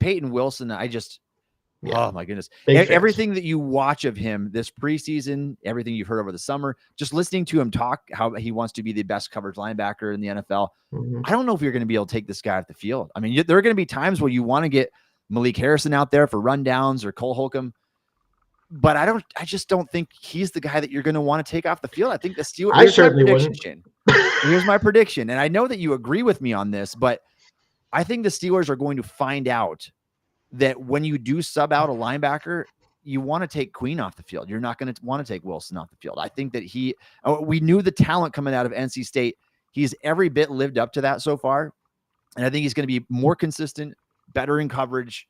Peyton Wilson, oh my goodness. Everything that you watch of him this preseason, everything you've heard over the summer, just listening to him talk, how he wants to be the best coverage linebacker in the NFL. I don't know if you're going to be able to take this guy off the field. I mean, there are going to be times where you want to get Malik Harrison out there for rundowns or Cole Holcomb, but I just don't think he's the guy that you're going to want to take off the field. I think the Steelers. I certainly wouldn't. Here's my prediction. And I know that you agree with me on this, but I think the Steelers are going to find out that when you do sub out a linebacker, you want to take Queen off the field. You're not going to want to take Wilson off the field. I think that we knew the talent coming out of NC State. He's every bit lived up to that so far. And I think he's going to be more consistent, better in coverage,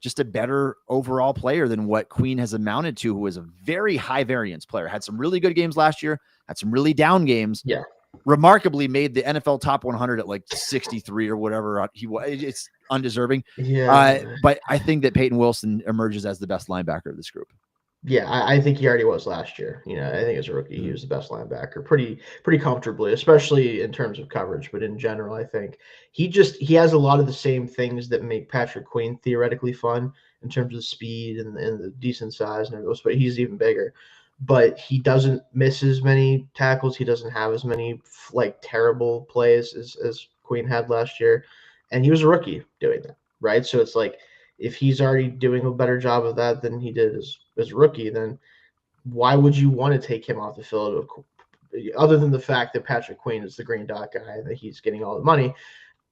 just a better overall player than what Queen has amounted to, who was a very high variance player. Had some really good games last year, had some really down games. Yeah. Remarkably made the NFL top 100 at like 63 or whatever he was. It's undeserving. Yeah. But I think that Peyton Wilson emerges as the best linebacker of this group. Yeah, I think he already was last year. I think as a rookie, he was the best linebacker pretty comfortably, especially in terms of coverage. But in general, I think he has a lot of the same things that make Patrick Queen theoretically fun in terms of speed and the decent size and everything. But he's even bigger. But he doesn't miss as many tackles. He doesn't have as many like terrible plays as Queen had last year, and he was a rookie doing that, right? So it's like, if he's already doing a better job of that than he did as a rookie, then why would you want to take him off the field? Other than the fact that Patrick Queen is the green dot guy and that he's getting all the money,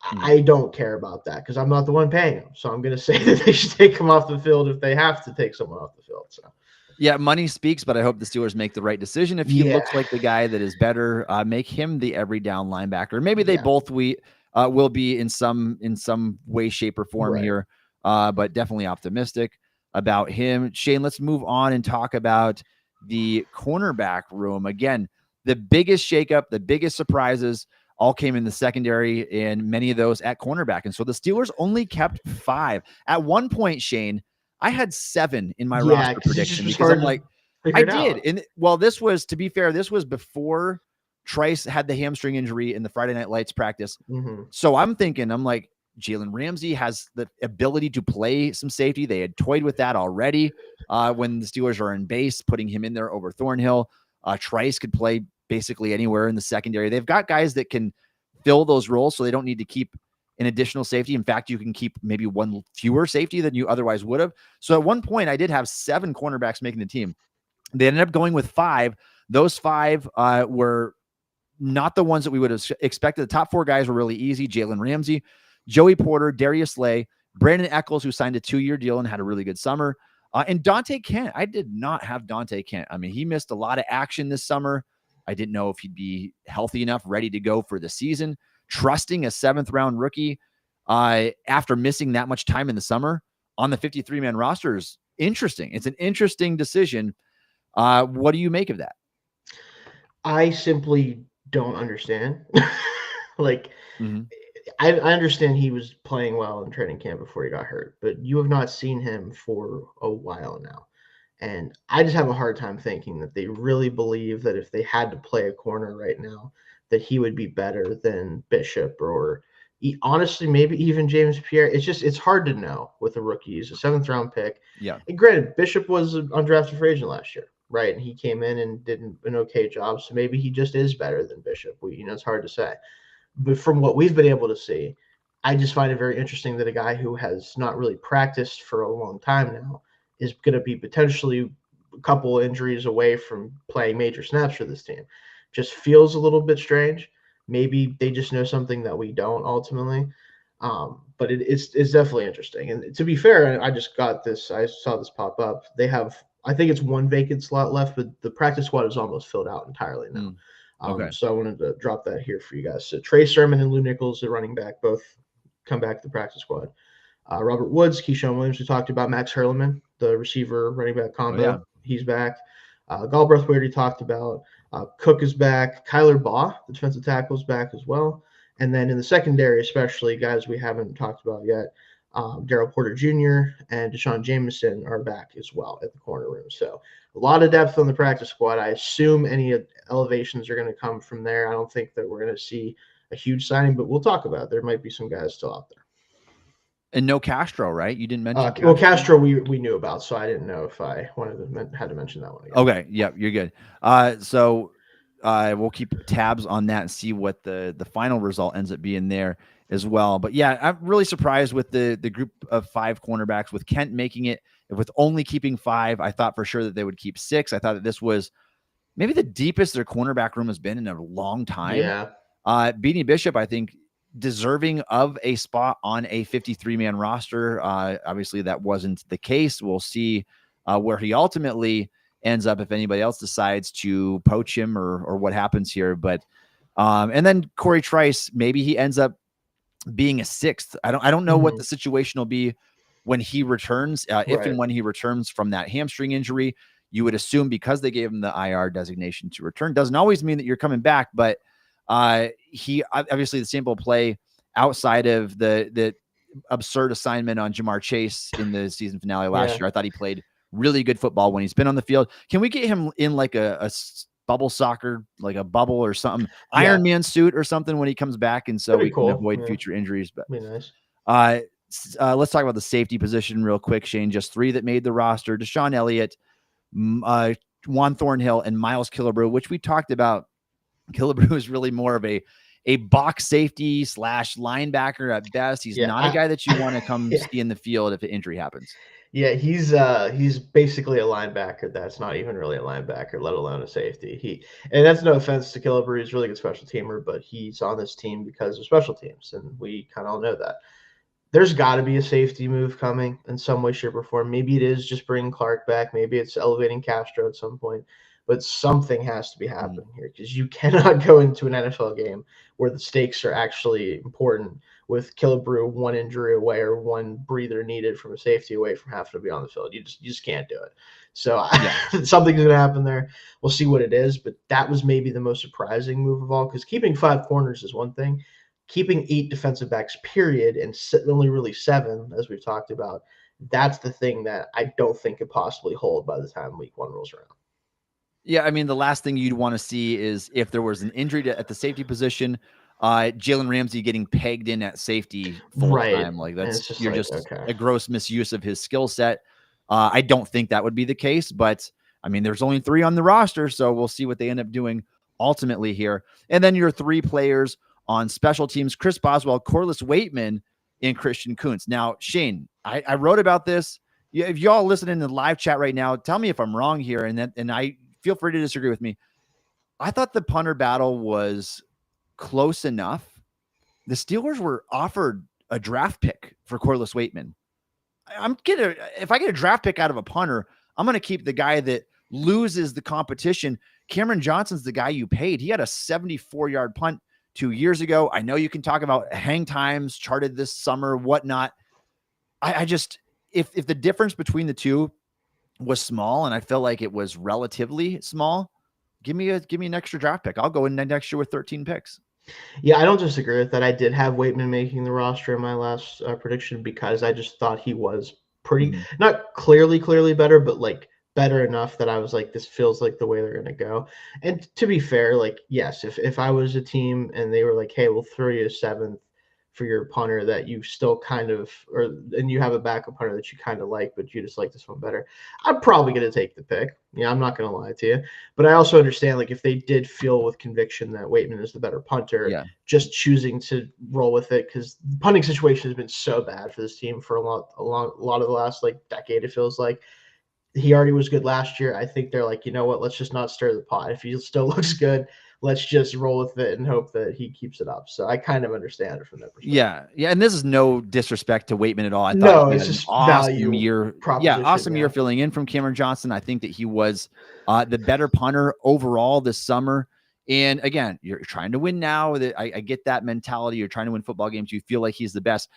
I don't care about that because I'm not the one paying him. So I'm going to say that they should take him off the field if they have to take someone off the field. So. Yeah, money speaks, but I hope the Steelers make the right decision. If he looks like the guy that is better, make him the every down linebacker. Maybe they both will be in some way, shape, or form here. But definitely optimistic about him. Shayne, let's move on and talk about the cornerback room. Again, the biggest shakeup, the biggest surprises all came in the secondary, and many of those at cornerback. And so the Steelers only kept 5. At one point, Shayne, I had 7 in my roster prediction because I'm like, I did. And well, this was, to be fair, this was before Trice had the hamstring injury in the Friday Night Lights practice. So I'm like, Jalen Ramsey has the ability to play some safety. They had toyed with that already when the Steelers are in base, putting him in there over Thornhill. Trice could play basically anywhere in the secondary. They've got guys that can fill those roles, so they don't need to keep an additional safety. In fact, you can keep maybe one fewer safety than you otherwise would have. So at one point, I did have 7 cornerbacks making the team. They ended up going with 5. Those 5 were not the ones that we would have expected. The top 4 guys were really easy. Jalen Ramsey, Joey Porter, Darius Slay, Brandon Eccles, who signed a 2-year deal and had a really good summer, and Dante Kent. I did not have Dante Kent. I mean, he missed a lot of action this summer. I didn't know if he'd be healthy enough, ready to go for the season. Trusting a 7th-round rookie after missing that much time in the summer on the 53-man roster is interesting. It's an interesting decision. What do you make of that? I simply don't understand. I understand he was playing well in training camp before he got hurt, but you have not seen him for a while now. And I just have a hard time thinking that they really believe that if they had to play a corner right now, that he would be better than Bishop or honestly, maybe even James Pierre. It's hard to know with a rookie. He's a 7th-round pick. Yeah. And granted, Bishop was an undrafted free agent last year, right? And he came in and did an okay job. So maybe he just is better than Bishop. It's hard to say. But from what we've been able to see, I just find it very interesting that a guy who has not really practiced for a long time now is going to be potentially a couple injuries away from playing major snaps for this team. Just feels a little bit strange. Maybe they just know something that we don't ultimately. But it's definitely interesting. And to be fair, I just got this. I saw this pop up. They have, I think it's 1 vacant slot left, but the practice squad is almost filled out entirely now. So I wanted to drop that here for you guys. So Trey Sermon and Lou Nichols, the running back, both come back to the practice squad. Robert Woods, Keyshawn Williams, we talked about. Max Hurleman, the receiver running back combo, he's back. Galbraith, we already talked about. Cook is back. Kyler Baugh, the defensive tackle, is back as well. And then in the secondary, especially guys we haven't talked about yet, Daryl Porter Jr. and Deshaun Jameson are back as well at the corner room. So a lot of depth on the practice squad. I assume any elevations are going to come from there. I don't think that we're going to see a huge signing, but we'll talk about it. There might be some guys still out there. And no Castro, right? You didn't mention Castro. Well, Castro we knew about, so I didn't know if I had to mention that one again. Okay, yep, you're good. So we'll keep tabs on that and see what the final result ends up being there as well. But yeah, I'm really surprised with the group of 5 cornerbacks, with Kent making it, with only keeping 5. I thought for sure that they would keep 6. I thought that this was maybe the deepest their cornerback room has been in a long time. Yeah. Beanie Bishop, I think, deserving of a spot on a 53-man roster. Obviously, that wasn't the case. We'll see where he ultimately ends up if anybody else decides to poach him or what happens here. But and then Corey Trice, maybe he ends up being a sixth. I don't know what the situation will be when he returns, if and when he returns from that hamstring injury. You would assume because they gave him the IR designation to return, doesn't always mean that you're coming back, but he obviously the sample play outside of the absurd assignment on Jamar Chase in the season finale last year. I thought he played really good football when he's been on the field. Can we get him in like a bubble soccer, like a bubble or something, Iron Man suit or something when he comes back? And so we can avoid future injuries. But be nice. Let's talk about the safety position real quick, Shayne. Just 3 that made the roster: Deshaun Elliott, Juan Thornhill, and Miles Killebrew, which we talked about. Killebrew is really more of a box safety / linebacker at best. He's not a guy that you want to come see in the field if an injury happens. Yeah, he's basically a linebacker that's not even really a linebacker, let alone a safety. And that's no offense to Killebrew. He's a really good special teamer, but he's on this team because of special teams, and we kind of all know that. There's got to be a safety move coming in some way, shape, or form. Maybe it is just bringing Clark back. Maybe it's elevating Castro at some point. But something has to be happening here, because you cannot go into an NFL game where the stakes are actually important with Killebrew 1 injury away or 1 breather needed from a safety away from having to be on the field. You just can't do it. So something's going to happen there. We'll see what it is. But that was maybe the most surprising move of all, because keeping 5 corners is one thing. Keeping 8 defensive backs, period, and only really 7, as we've talked about, that's the thing that I don't think could possibly hold by the time week 1 rolls around. Yeah, I mean, the last thing you'd want to see is if there was an injury at the safety position, Jalen Ramsey getting pegged in at safety full time. Like that's a gross misuse of his skill set. I don't think that would be the case, but I mean, there's only 3 on the roster, so we'll see what they end up doing ultimately here. And then your 3 players on special teams: Chris Boswell, Corliss Waitman, and Christian Kuntz. Now, Shayne, I wrote about this. If y'all listening to the live chat right now, tell me if I'm wrong here, and I feel free to disagree with me. I thought the punter battle was close enough. The Steelers were offered a draft pick for Corliss Waitman. If I get a draft pick out of a punter, I'm going to keep the guy that loses the competition. Cameron Johnson's the guy you paid. He had a 74-yard punt 2 years ago. I know you can talk about hang times charted this summer, whatnot. I just, if the difference between the two was small, and I feel like it was relatively small, give me an extra draft pick. I'll go in next year with 13 picks. Yeah, I don't disagree with that. I did have Waitman making the roster in my last prediction, because I just thought he was pretty, not clearly better, but like better enough that I was like, this feels like the way they're going to go. And to be fair, like, yes, if I was a team and they were like, hey, we'll throw you a 7th for your punter that you still kind of, and you have a backup punter that you kind of like, but you just like this one better, I'm probably going to take the pick. Yeah, I'm not going to lie to you. But I also understand, like, if they did feel with conviction that Waitman is the better punter, just choosing to roll with it, because the punting situation has been so bad for this team for a lot of the last, like, decade, it feels like. He already was good last year. I think they're like, you know what, let's just not stir the pot. If he still looks good, let's just roll with it and hope that he keeps it up. So I kind of understand it from that perspective. Yeah. And this is no disrespect to Waitman at all. I thought it's just awesome year. Awesome year filling in from Cameron Johnson. I think that he was the better punter overall this summer. And again, you're trying to win now. I get that mentality. You're trying to win football games. You feel like he's the best.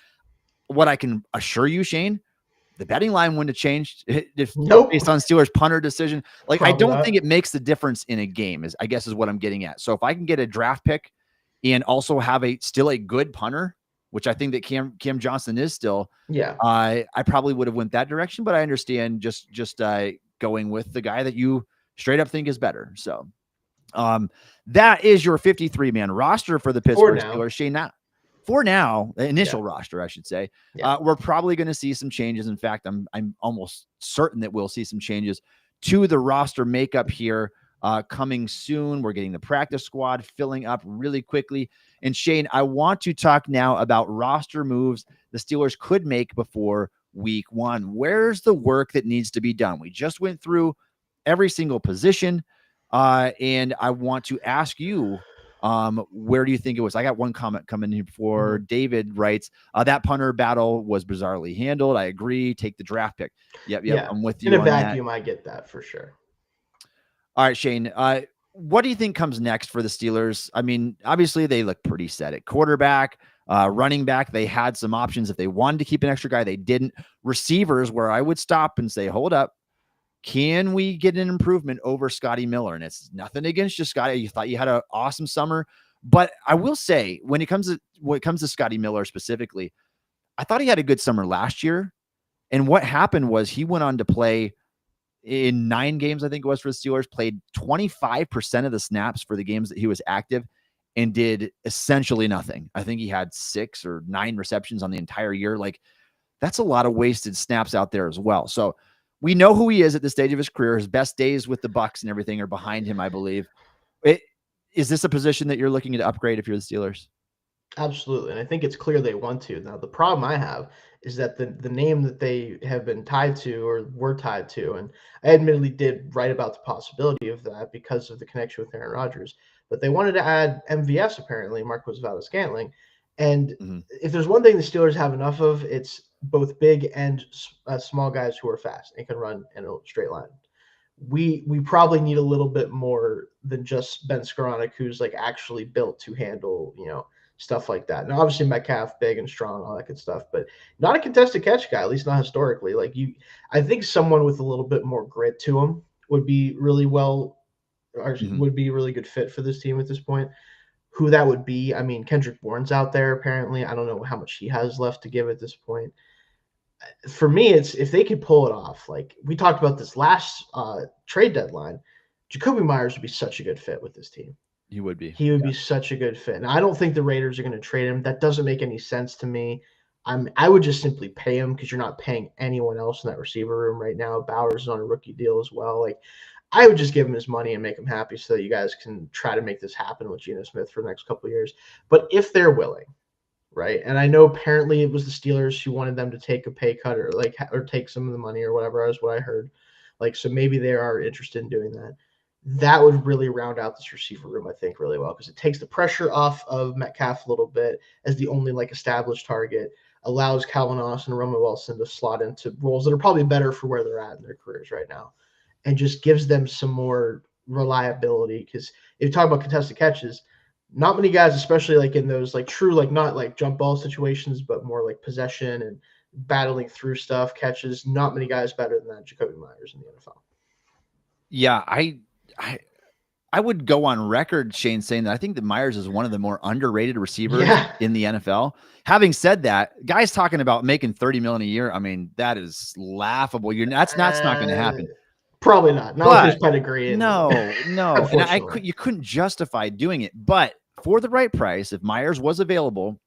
What I can assure you, Shayne, the betting line wouldn't have changed based on Steelers punter decision. Like, I don't think it makes the difference in a game, I guess is what I'm getting at. So if I can get a draft pick and also have still a good punter, which I think that Cam Johnson is still, I probably would have went that direction, but I understand just going with the guy that you straight up think is better. So that is your 53-man roster for the Pittsburgh Steelers. Shayne, for now, the initial roster, I should say, we're probably going to see some changes. In fact, I'm almost certain that we'll see some changes to the roster makeup here coming soon. We're getting the practice squad filling up really quickly. And Shayne, I want to talk now about roster moves the Steelers could make before week 1. Where's the work that needs to be done? We just went through every single position, and I want to ask you, where do you think it was? I got one comment coming in before. David writes, that punter battle was bizarrely handled. I agree. Take the draft pick. Yep. I'm with you. In a vacuum, I get that for sure. All right, Shayne. What do you think comes next for the Steelers? I mean, obviously they look pretty set at quarterback. Running back, they had some options. If they wanted to keep an extra guy, they didn't. Receivers, where I would stop and say, hold up, can we get an improvement over Scotty Miller? And it's nothing against you, Scotty. You thought you had an awesome summer. But I will say, when it comes to Scotty Miller specifically, I thought he had a good summer last year. And what happened was he went on to play in 9 games, I think it was, for the Steelers, played 25% of the snaps for the games that he was active and did essentially nothing. I think he had 6 or 9 receptions on the entire year. Like, that's a lot of wasted snaps out there as well. So we know who he is at this stage of his career. His best days with the Bucs and everything are behind him, I believe. Is this a position that you're looking to upgrade if you're the Steelers? Absolutely. And I think it's clear they want to. Now, the problem I have is that the name that they have been tied to or were tied to, and I admittedly did write about the possibility of that because of the connection with Aaron Rodgers, but they wanted to add MVS, apparently, Marquez Valdes-Scantling. And if there's one thing the Steelers have enough of, it's both big and small guys who are fast and can run in a straight line. We probably need a little bit more than just Ben Skoranek, who's like actually built to handle, stuff like that. Now, obviously Metcalf, big and strong, all that good stuff, but not a contested catch guy, at least not historically. I think someone with a little bit more grit to him would be really would be a really good fit for this team at this point. Who that would be, I mean, Kendrick Bourne's out there apparently. I don't know how much he has left to give at this point. For me, it's if they could pull it off. Like we talked about this last trade deadline, Jacoby Myers would be such a good fit with this team. He would be. He would be such a good fit. And I don't think the Raiders are going to trade him. That doesn't make any sense to me. I would just simply pay him because you're not paying anyone else in that receiver room right now. Bowers is on a rookie deal as well. Like I would just give him his money and make him happy so that you guys can try to make this happen with Geno Smith for the next couple of years. But if they're willing, right? And I know apparently it was the Steelers who wanted them to take a pay cut or take some of the money or whatever is what I heard. So maybe they are interested in doing that. That would really round out this receiver room, I think, really well because it takes the pressure off of Metcalf a little bit as the only established target, allows Calvin Austin and Roman Wilson to slot into roles that are probably better for where they're at in their careers right now, and just gives them some more reliability. Because if you talk about contested catches, not many guys, especially in those true not jump ball situations, but more possession and battling through stuff catches. Not many guys better than that Jacoby Myers in the NFL. Yeah, I would go on record, Shayne, saying that I think that Myers is one of the more underrated receivers in the NFL. Having said that, guys talking about making $30 million a year, I mean, that is laughable. That's not going to happen. Probably not. Not with his pedigree. No. And you couldn't justify doing it. But for the right price, if Myers was available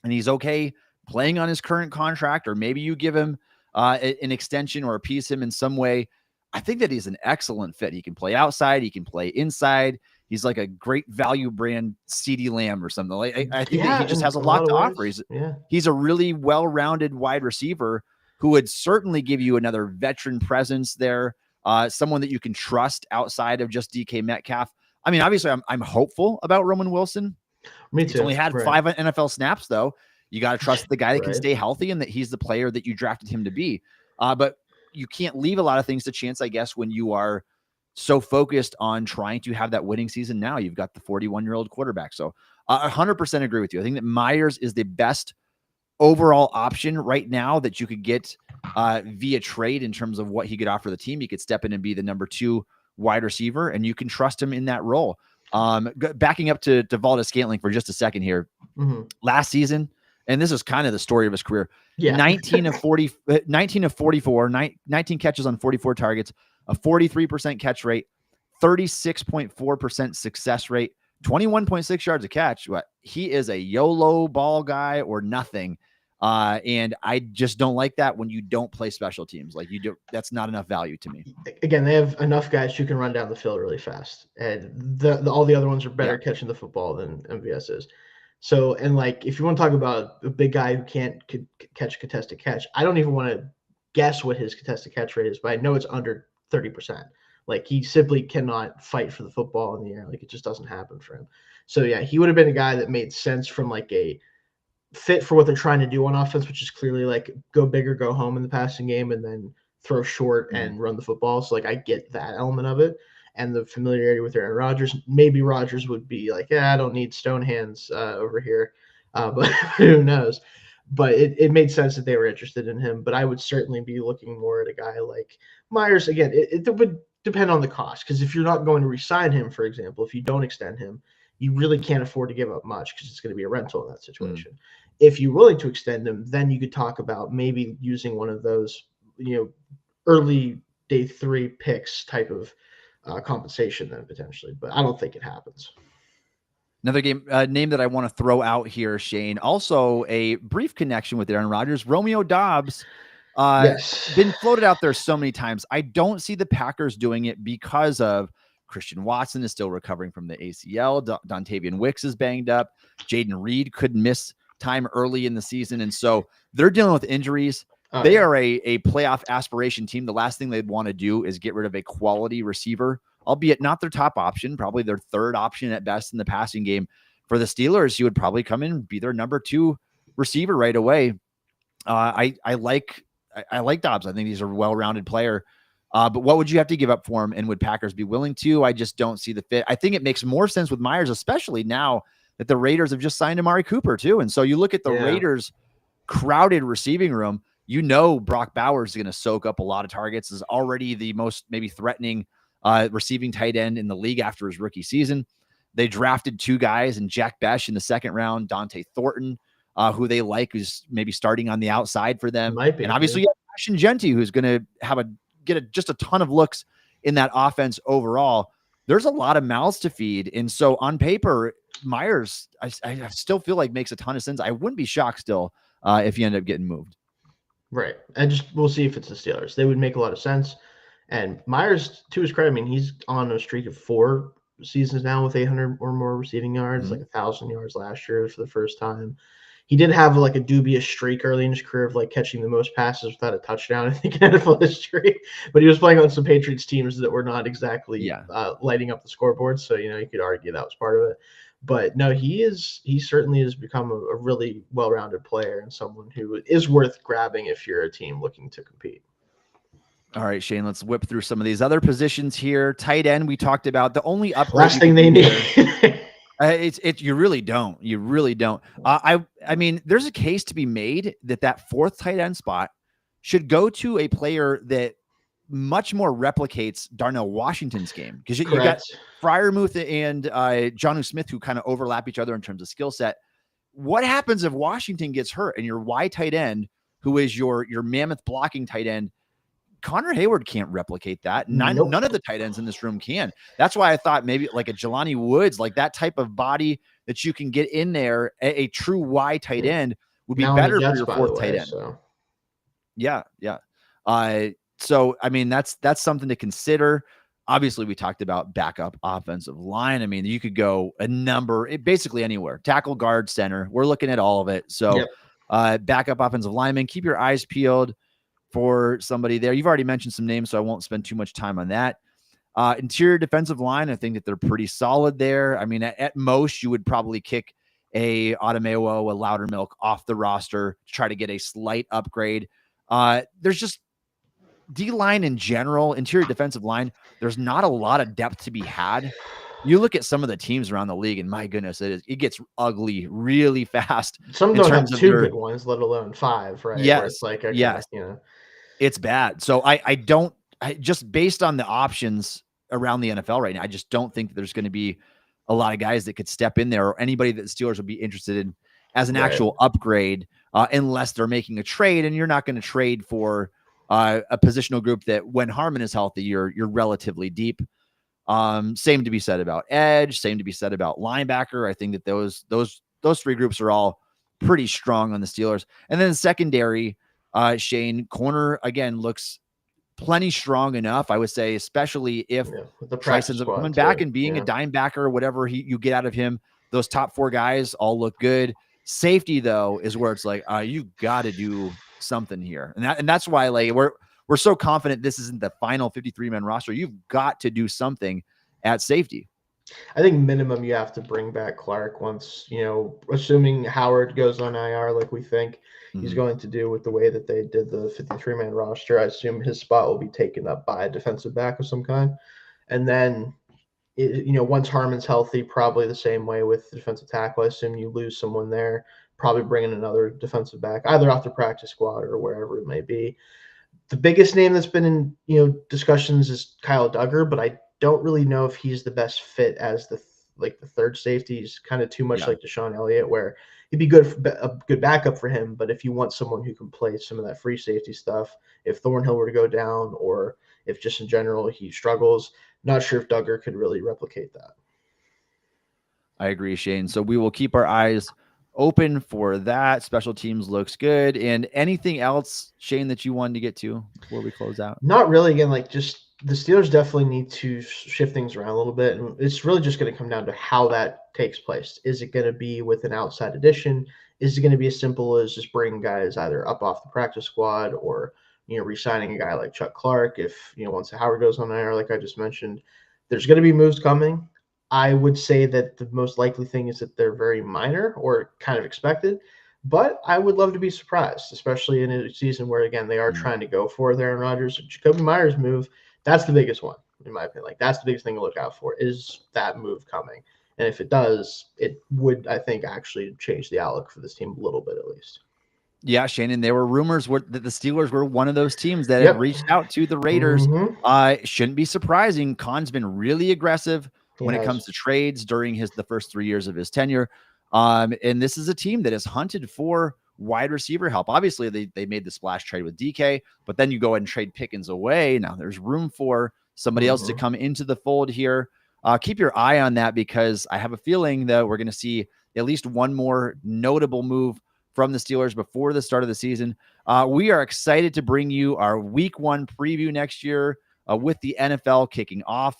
and he's okay playing on his current contract, or maybe you give him an extension or appease him in some way, I think that he's an excellent fit. He can play outside. He can play inside. He's like a great value brand CeeDee Lamb or something. I think that he just has a lot to offer. He's a really well-rounded wide receiver who would certainly give you another veteran presence there, someone that you can trust outside of just DK Metcalf. I mean, obviously, I'm hopeful about Roman Wilson. Me too. He's only had 5 NFL snaps, though. You got to trust the guy that can stay healthy and that he's the player that you drafted him to be. But you can't leave a lot of things to chance, I guess, when you are so focused on trying to have that winning season. Now you've got the 41-year-old quarterback. So 100% agree with you. I think that Myers is the best overall option right now that you could get via trade in terms of what he could offer the team. He could step in and be the number 2 wide receiver, and you can trust him in that role. Backing up to Valdes-Scantling for just a second here. Last season, and this is kind of the story of his career. 19 of 44, 19 catches on 44 targets, a 43% catch rate, 36.4% success rate, 21.6 yards a catch. He is a YOLO ball guy or nothing. And I just don't like that when you don't play special teams. That's not enough value to me. Again, they have enough guys who can run down the field really fast, and all the other ones are better catching the football than MVS is. So, and if you want to talk about a big guy who could catch a contested catch, I don't even want to guess what his contested catch rate is, but I know it's under 30%. He simply cannot fight for the football in the air. It just doesn't happen for him. So yeah, he would have been a guy that made sense from a fit for what they're trying to do on offense, which is clearly go big or go home in the passing game and then throw short and run the football. So I get that element of it. And the familiarity with Aaron Rodgers, maybe Rodgers would be I don't need stone hands over here. But who knows? But it made sense that they were interested in him. But I would certainly be looking more at a guy like Myers. Again, it would depend on the cost, because if you're not going to re-sign him, for example, if you don't extend him, you really can't afford to give up much because it's going to be a rental in that situation. If you're willing to extend him, then you could talk about maybe using one of those, early day 3 picks type of compensation then potentially. But I don't think it happens. Another name that I want to throw out here, Shayne, also a brief connection with Aaron Rodgers, Romeo Doubs. Yes. Been floated out there so many times. I don't see the Packers doing it because of Christian Watson is still recovering from the ACL. Dontavian Wicks is banged up. Jaden Reed could miss time early in the season. And so they're dealing with injuries. They are a playoff aspiration team. The last thing they'd want to do is get rid of a quality receiver, albeit not their top option, probably their third option at best in the passing game. For the Steelers, he would probably come in and be their number 2 receiver right away. I like Doubs. I think he's a well-rounded player. But what would you have to give up for him? And would Packers be willing to? I just don't see the fit. I think it makes more sense with Myers, especially now that the Raiders have just signed Amari Cooper too. And so you look at the Raiders' crowded receiving room, Brock Bowers is going to soak up a lot of targets, is already the most maybe threatening receiving tight end in the league after his rookie season. They drafted 2 guys in Jack Besh in the 2nd round, Dante Thornton, who they like, who's maybe starting on the outside for them. Might be, and obviously you have Ashton Genty, who's going to get just a ton of looks in that offense overall. There's a lot of mouths to feed. And so on paper, Myers, I still feel like makes a ton of sense. I wouldn't be shocked still if he ended up getting moved. Right. We'll see if it's the Steelers. They would make a lot of sense. And Myers, to his credit, I mean, he's on a streak of 4 seasons now with 800 or more receiving yards, like 1,000 yards last year for the first time. He did have like a dubious streak early in his career of like catching the most passes without a touchdown, I think, in NFL history. But he was playing on some Patriots teams that were not exactly lighting up the scoreboard. So, you could argue that was part of it. But no, he certainly has become a really well-rounded player and someone who is worth grabbing if you're a team looking to compete. All right, Shayne, let's whip through some of these other positions here. Tight end, we talked about. The only upgrade last thing they need. You really don't. You really don't. I mean, there's a case to be made that 4th tight end spot should go to a player that much more replicates Darnell Washington's game, because you got Freiermuth and Jonnu Smith who kind of overlap each other in terms of skill set. What happens if Washington gets hurt and your Y tight end, who is your mammoth blocking tight end, Connor Hayward can't replicate that. None of the tight ends in this room can. That's why I thought maybe like a Jelani Woods, like that type of body that you can get in there, a true Y tight end would be better for your 4th tight end. So. Yeah. So, I mean, that's something to consider. Obviously, we talked about backup offensive line. I mean, you could go basically anywhere. Tackle, guard, center. We're looking at all of it. So, backup offensive lineman, keep your eyes peeled for somebody there. You've already mentioned some names, so I won't spend too much time on that. Interior defensive line, I think that they're pretty solid there. I mean, at most, you would probably kick a Ademawo, a Loudermilk off the roster to try to get a slight upgrade. There's just D-line in general, interior defensive line, there's not a lot of depth to be had. You look at some of the teams around the league, and my goodness, it gets ugly really fast. Some don't have 2 good ones, let alone 5, right? Yes. Where it's like, okay, yes. It's bad. So I just based on the options around the NFL right now, I just don't think that there's going to be a lot of guys that could step in there, or anybody that the Steelers would be interested in as an actual upgrade, unless they're making a trade. And you're not going to trade for a positional group that, when Harmon is healthy, you're relatively deep. Same to be said about edge, same to be said about linebacker. I think that those 3 groups are all pretty strong on the Steelers. And then secondary, Shayne, corner again looks plenty strong enough, I would say, especially if Price ends up coming back and being a dime backer or whatever you get out of him. Those top 4 guys all look good. Safety, though, is where it's like, you got to do something here. And that's why, like, we're so confident this isn't the final 53-man roster. You've got to do something at safety. I think minimum you have to bring back Clark once, assuming Howard goes on IR like we think he's going to do with the way that they did the 53-man roster. I assume his spot will be taken up by a defensive back of some kind. And then, once Harmon's healthy, probably the same way with the defensive tackle. I assume you lose someone there, probably bring in another defensive back, either off the practice squad or wherever it may be. The biggest name that's been in discussions is Kyle Duggar, but I don't really know if he's the best fit as the third safety. He's kind of too much like Deshaun Elliott, where he'd be a good backup for him. But if you want someone who can play some of that free safety stuff, if Thornhill were to go down, or if just in general he struggles, not sure if Duggar could really replicate that. I agree, Shayne. So we will keep our eyes open for that. Special teams looks good. And anything else, Shayne, that you wanted to get to before we close out? Not really. Again, just the Steelers definitely need to shift things around a little bit. And it's really just going to come down to how that takes place. Is it going to be with an outside addition? Is it going to be as simple as just bringing guys either up off the practice squad, or re-signing a guy like Chuck Clark if, once Howard goes on air, like I just mentioned? There's going to be moves coming. I would say that the most likely thing is that they're very minor or kind of expected, but I would love to be surprised, especially in a season where, again, they are trying to go for the Aaron Rodgers. Jacoby Myers move, that's the biggest one, in my opinion. That's the biggest thing to look out for, is that move coming. And if it does, it would, I think, actually change the outlook for this team a little bit at least. Yeah, Shayne, and there were rumors that the Steelers were one of those teams that had reached out to the Raiders. Shouldn't be surprising. Khan's been really aggressive when it comes to trades during the first 3 years of his tenure. And this is a team that has hunted for wide receiver help. Obviously, they made the splash trade with DK, but then you go ahead and trade Pickens away. Now there's room for somebody else to come into the fold here. Keep your eye on that, because I have a feeling that we're going to see at least one more notable move from the Steelers before the start of the season. We are excited to bring you our week 1 preview next year with the NFL kicking off.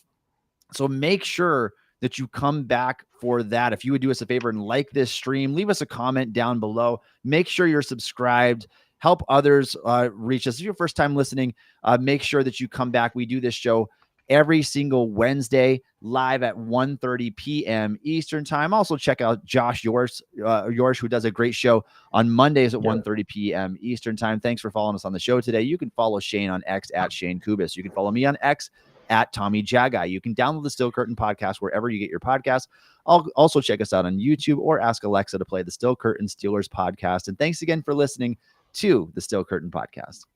So make sure that you come back for that. If you would do us a favor and like this stream, leave us a comment down below. Make sure you're subscribed. Help others reach us. If you're your first time listening, make sure that you come back. We do this show every single Wednesday live at 1:30 p.m. Eastern time. Also check out Josh Yorsh, who does a great show on Mondays at 1:30 p.m. Eastern time. Thanks for following us on the show today. You can follow Shayne on X at Shayne Kubas. You can follow me on X at Tommy Jaggi. You can download the Still Curtain podcast wherever you get your podcasts. Also check us out on YouTube, or ask Alexa to play the Still Curtain Steelers podcast. And thanks again for listening to the Still Curtain podcast.